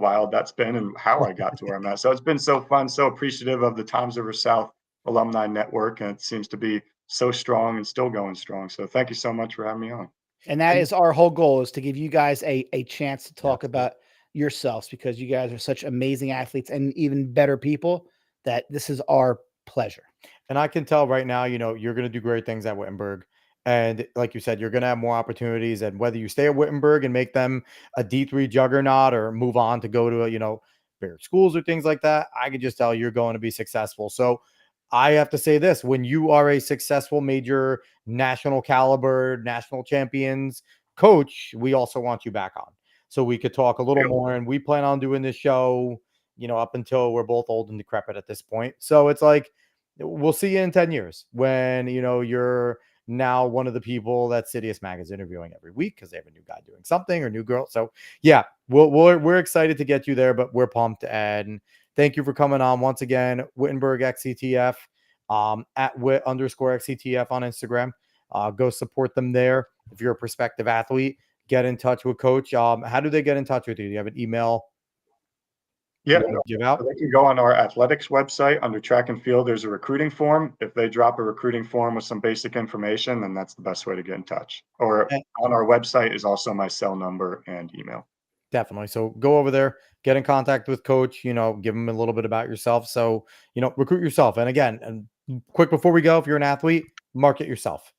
wild that's been and how I got to where I'm at. So it's been so fun, so appreciative of the Times River South Alumni Network, and it seems to be so strong and still going strong. So thank you so much for having me on. And that is our whole goal, is to give you guys a chance to talk Absolutely. about yourselves, because you guys are such amazing athletes and even better people, that this is our pleasure. And I can tell right now, you're going to do great things at Wittenberg. And like you said, you're going to have more opportunities. And whether you stay at Wittenberg and make them a D3 juggernaut or move on to go to, bigger schools or things like that, I can just tell you're going to be successful. So I have to say this: when you are a successful major national caliber, national champions coach, we also want you back on so we could talk a little more. And we plan on doing this show, up until we're both old and decrepit at this point. So it's like, we'll see you in 10 years when, you're now one of the people that Sidious Mag is interviewing every week because they have a new guy doing something or new girl. So yeah, we're excited to get you there, but we're pumped. And thank you for coming on once again. Wittenberg XCTF, at @Wit_XCTF on Instagram. Go support them there. If you're a prospective athlete, get in touch with Coach. How do they get in touch with you? Do you have an email? Yeah, give out? so they can go on our athletics website under track and field. There's a recruiting form. If they drop a recruiting form with some basic information, then that's the best way to get in touch. Or on our website is also my cell number and email. Definitely. So go over there, get in contact with Coach, give him a little bit about yourself. So, recruit yourself. And again, and quick before we go, if you're an athlete, market yourself.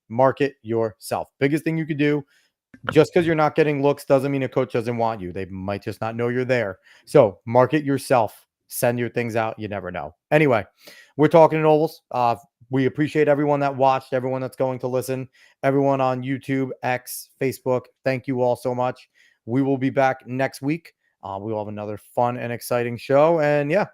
Market yourself. Biggest thing you could do. Just because you're not getting looks doesn't mean a coach doesn't want you. They might just not know you're there. So market yourself. Send your things out. You never know. Anyway, we're talking in ovals. We appreciate everyone that watched, everyone that's going to listen, everyone on YouTube, X, Facebook. Thank you all so much. We will be back next week. We will have another fun and exciting show. And yeah,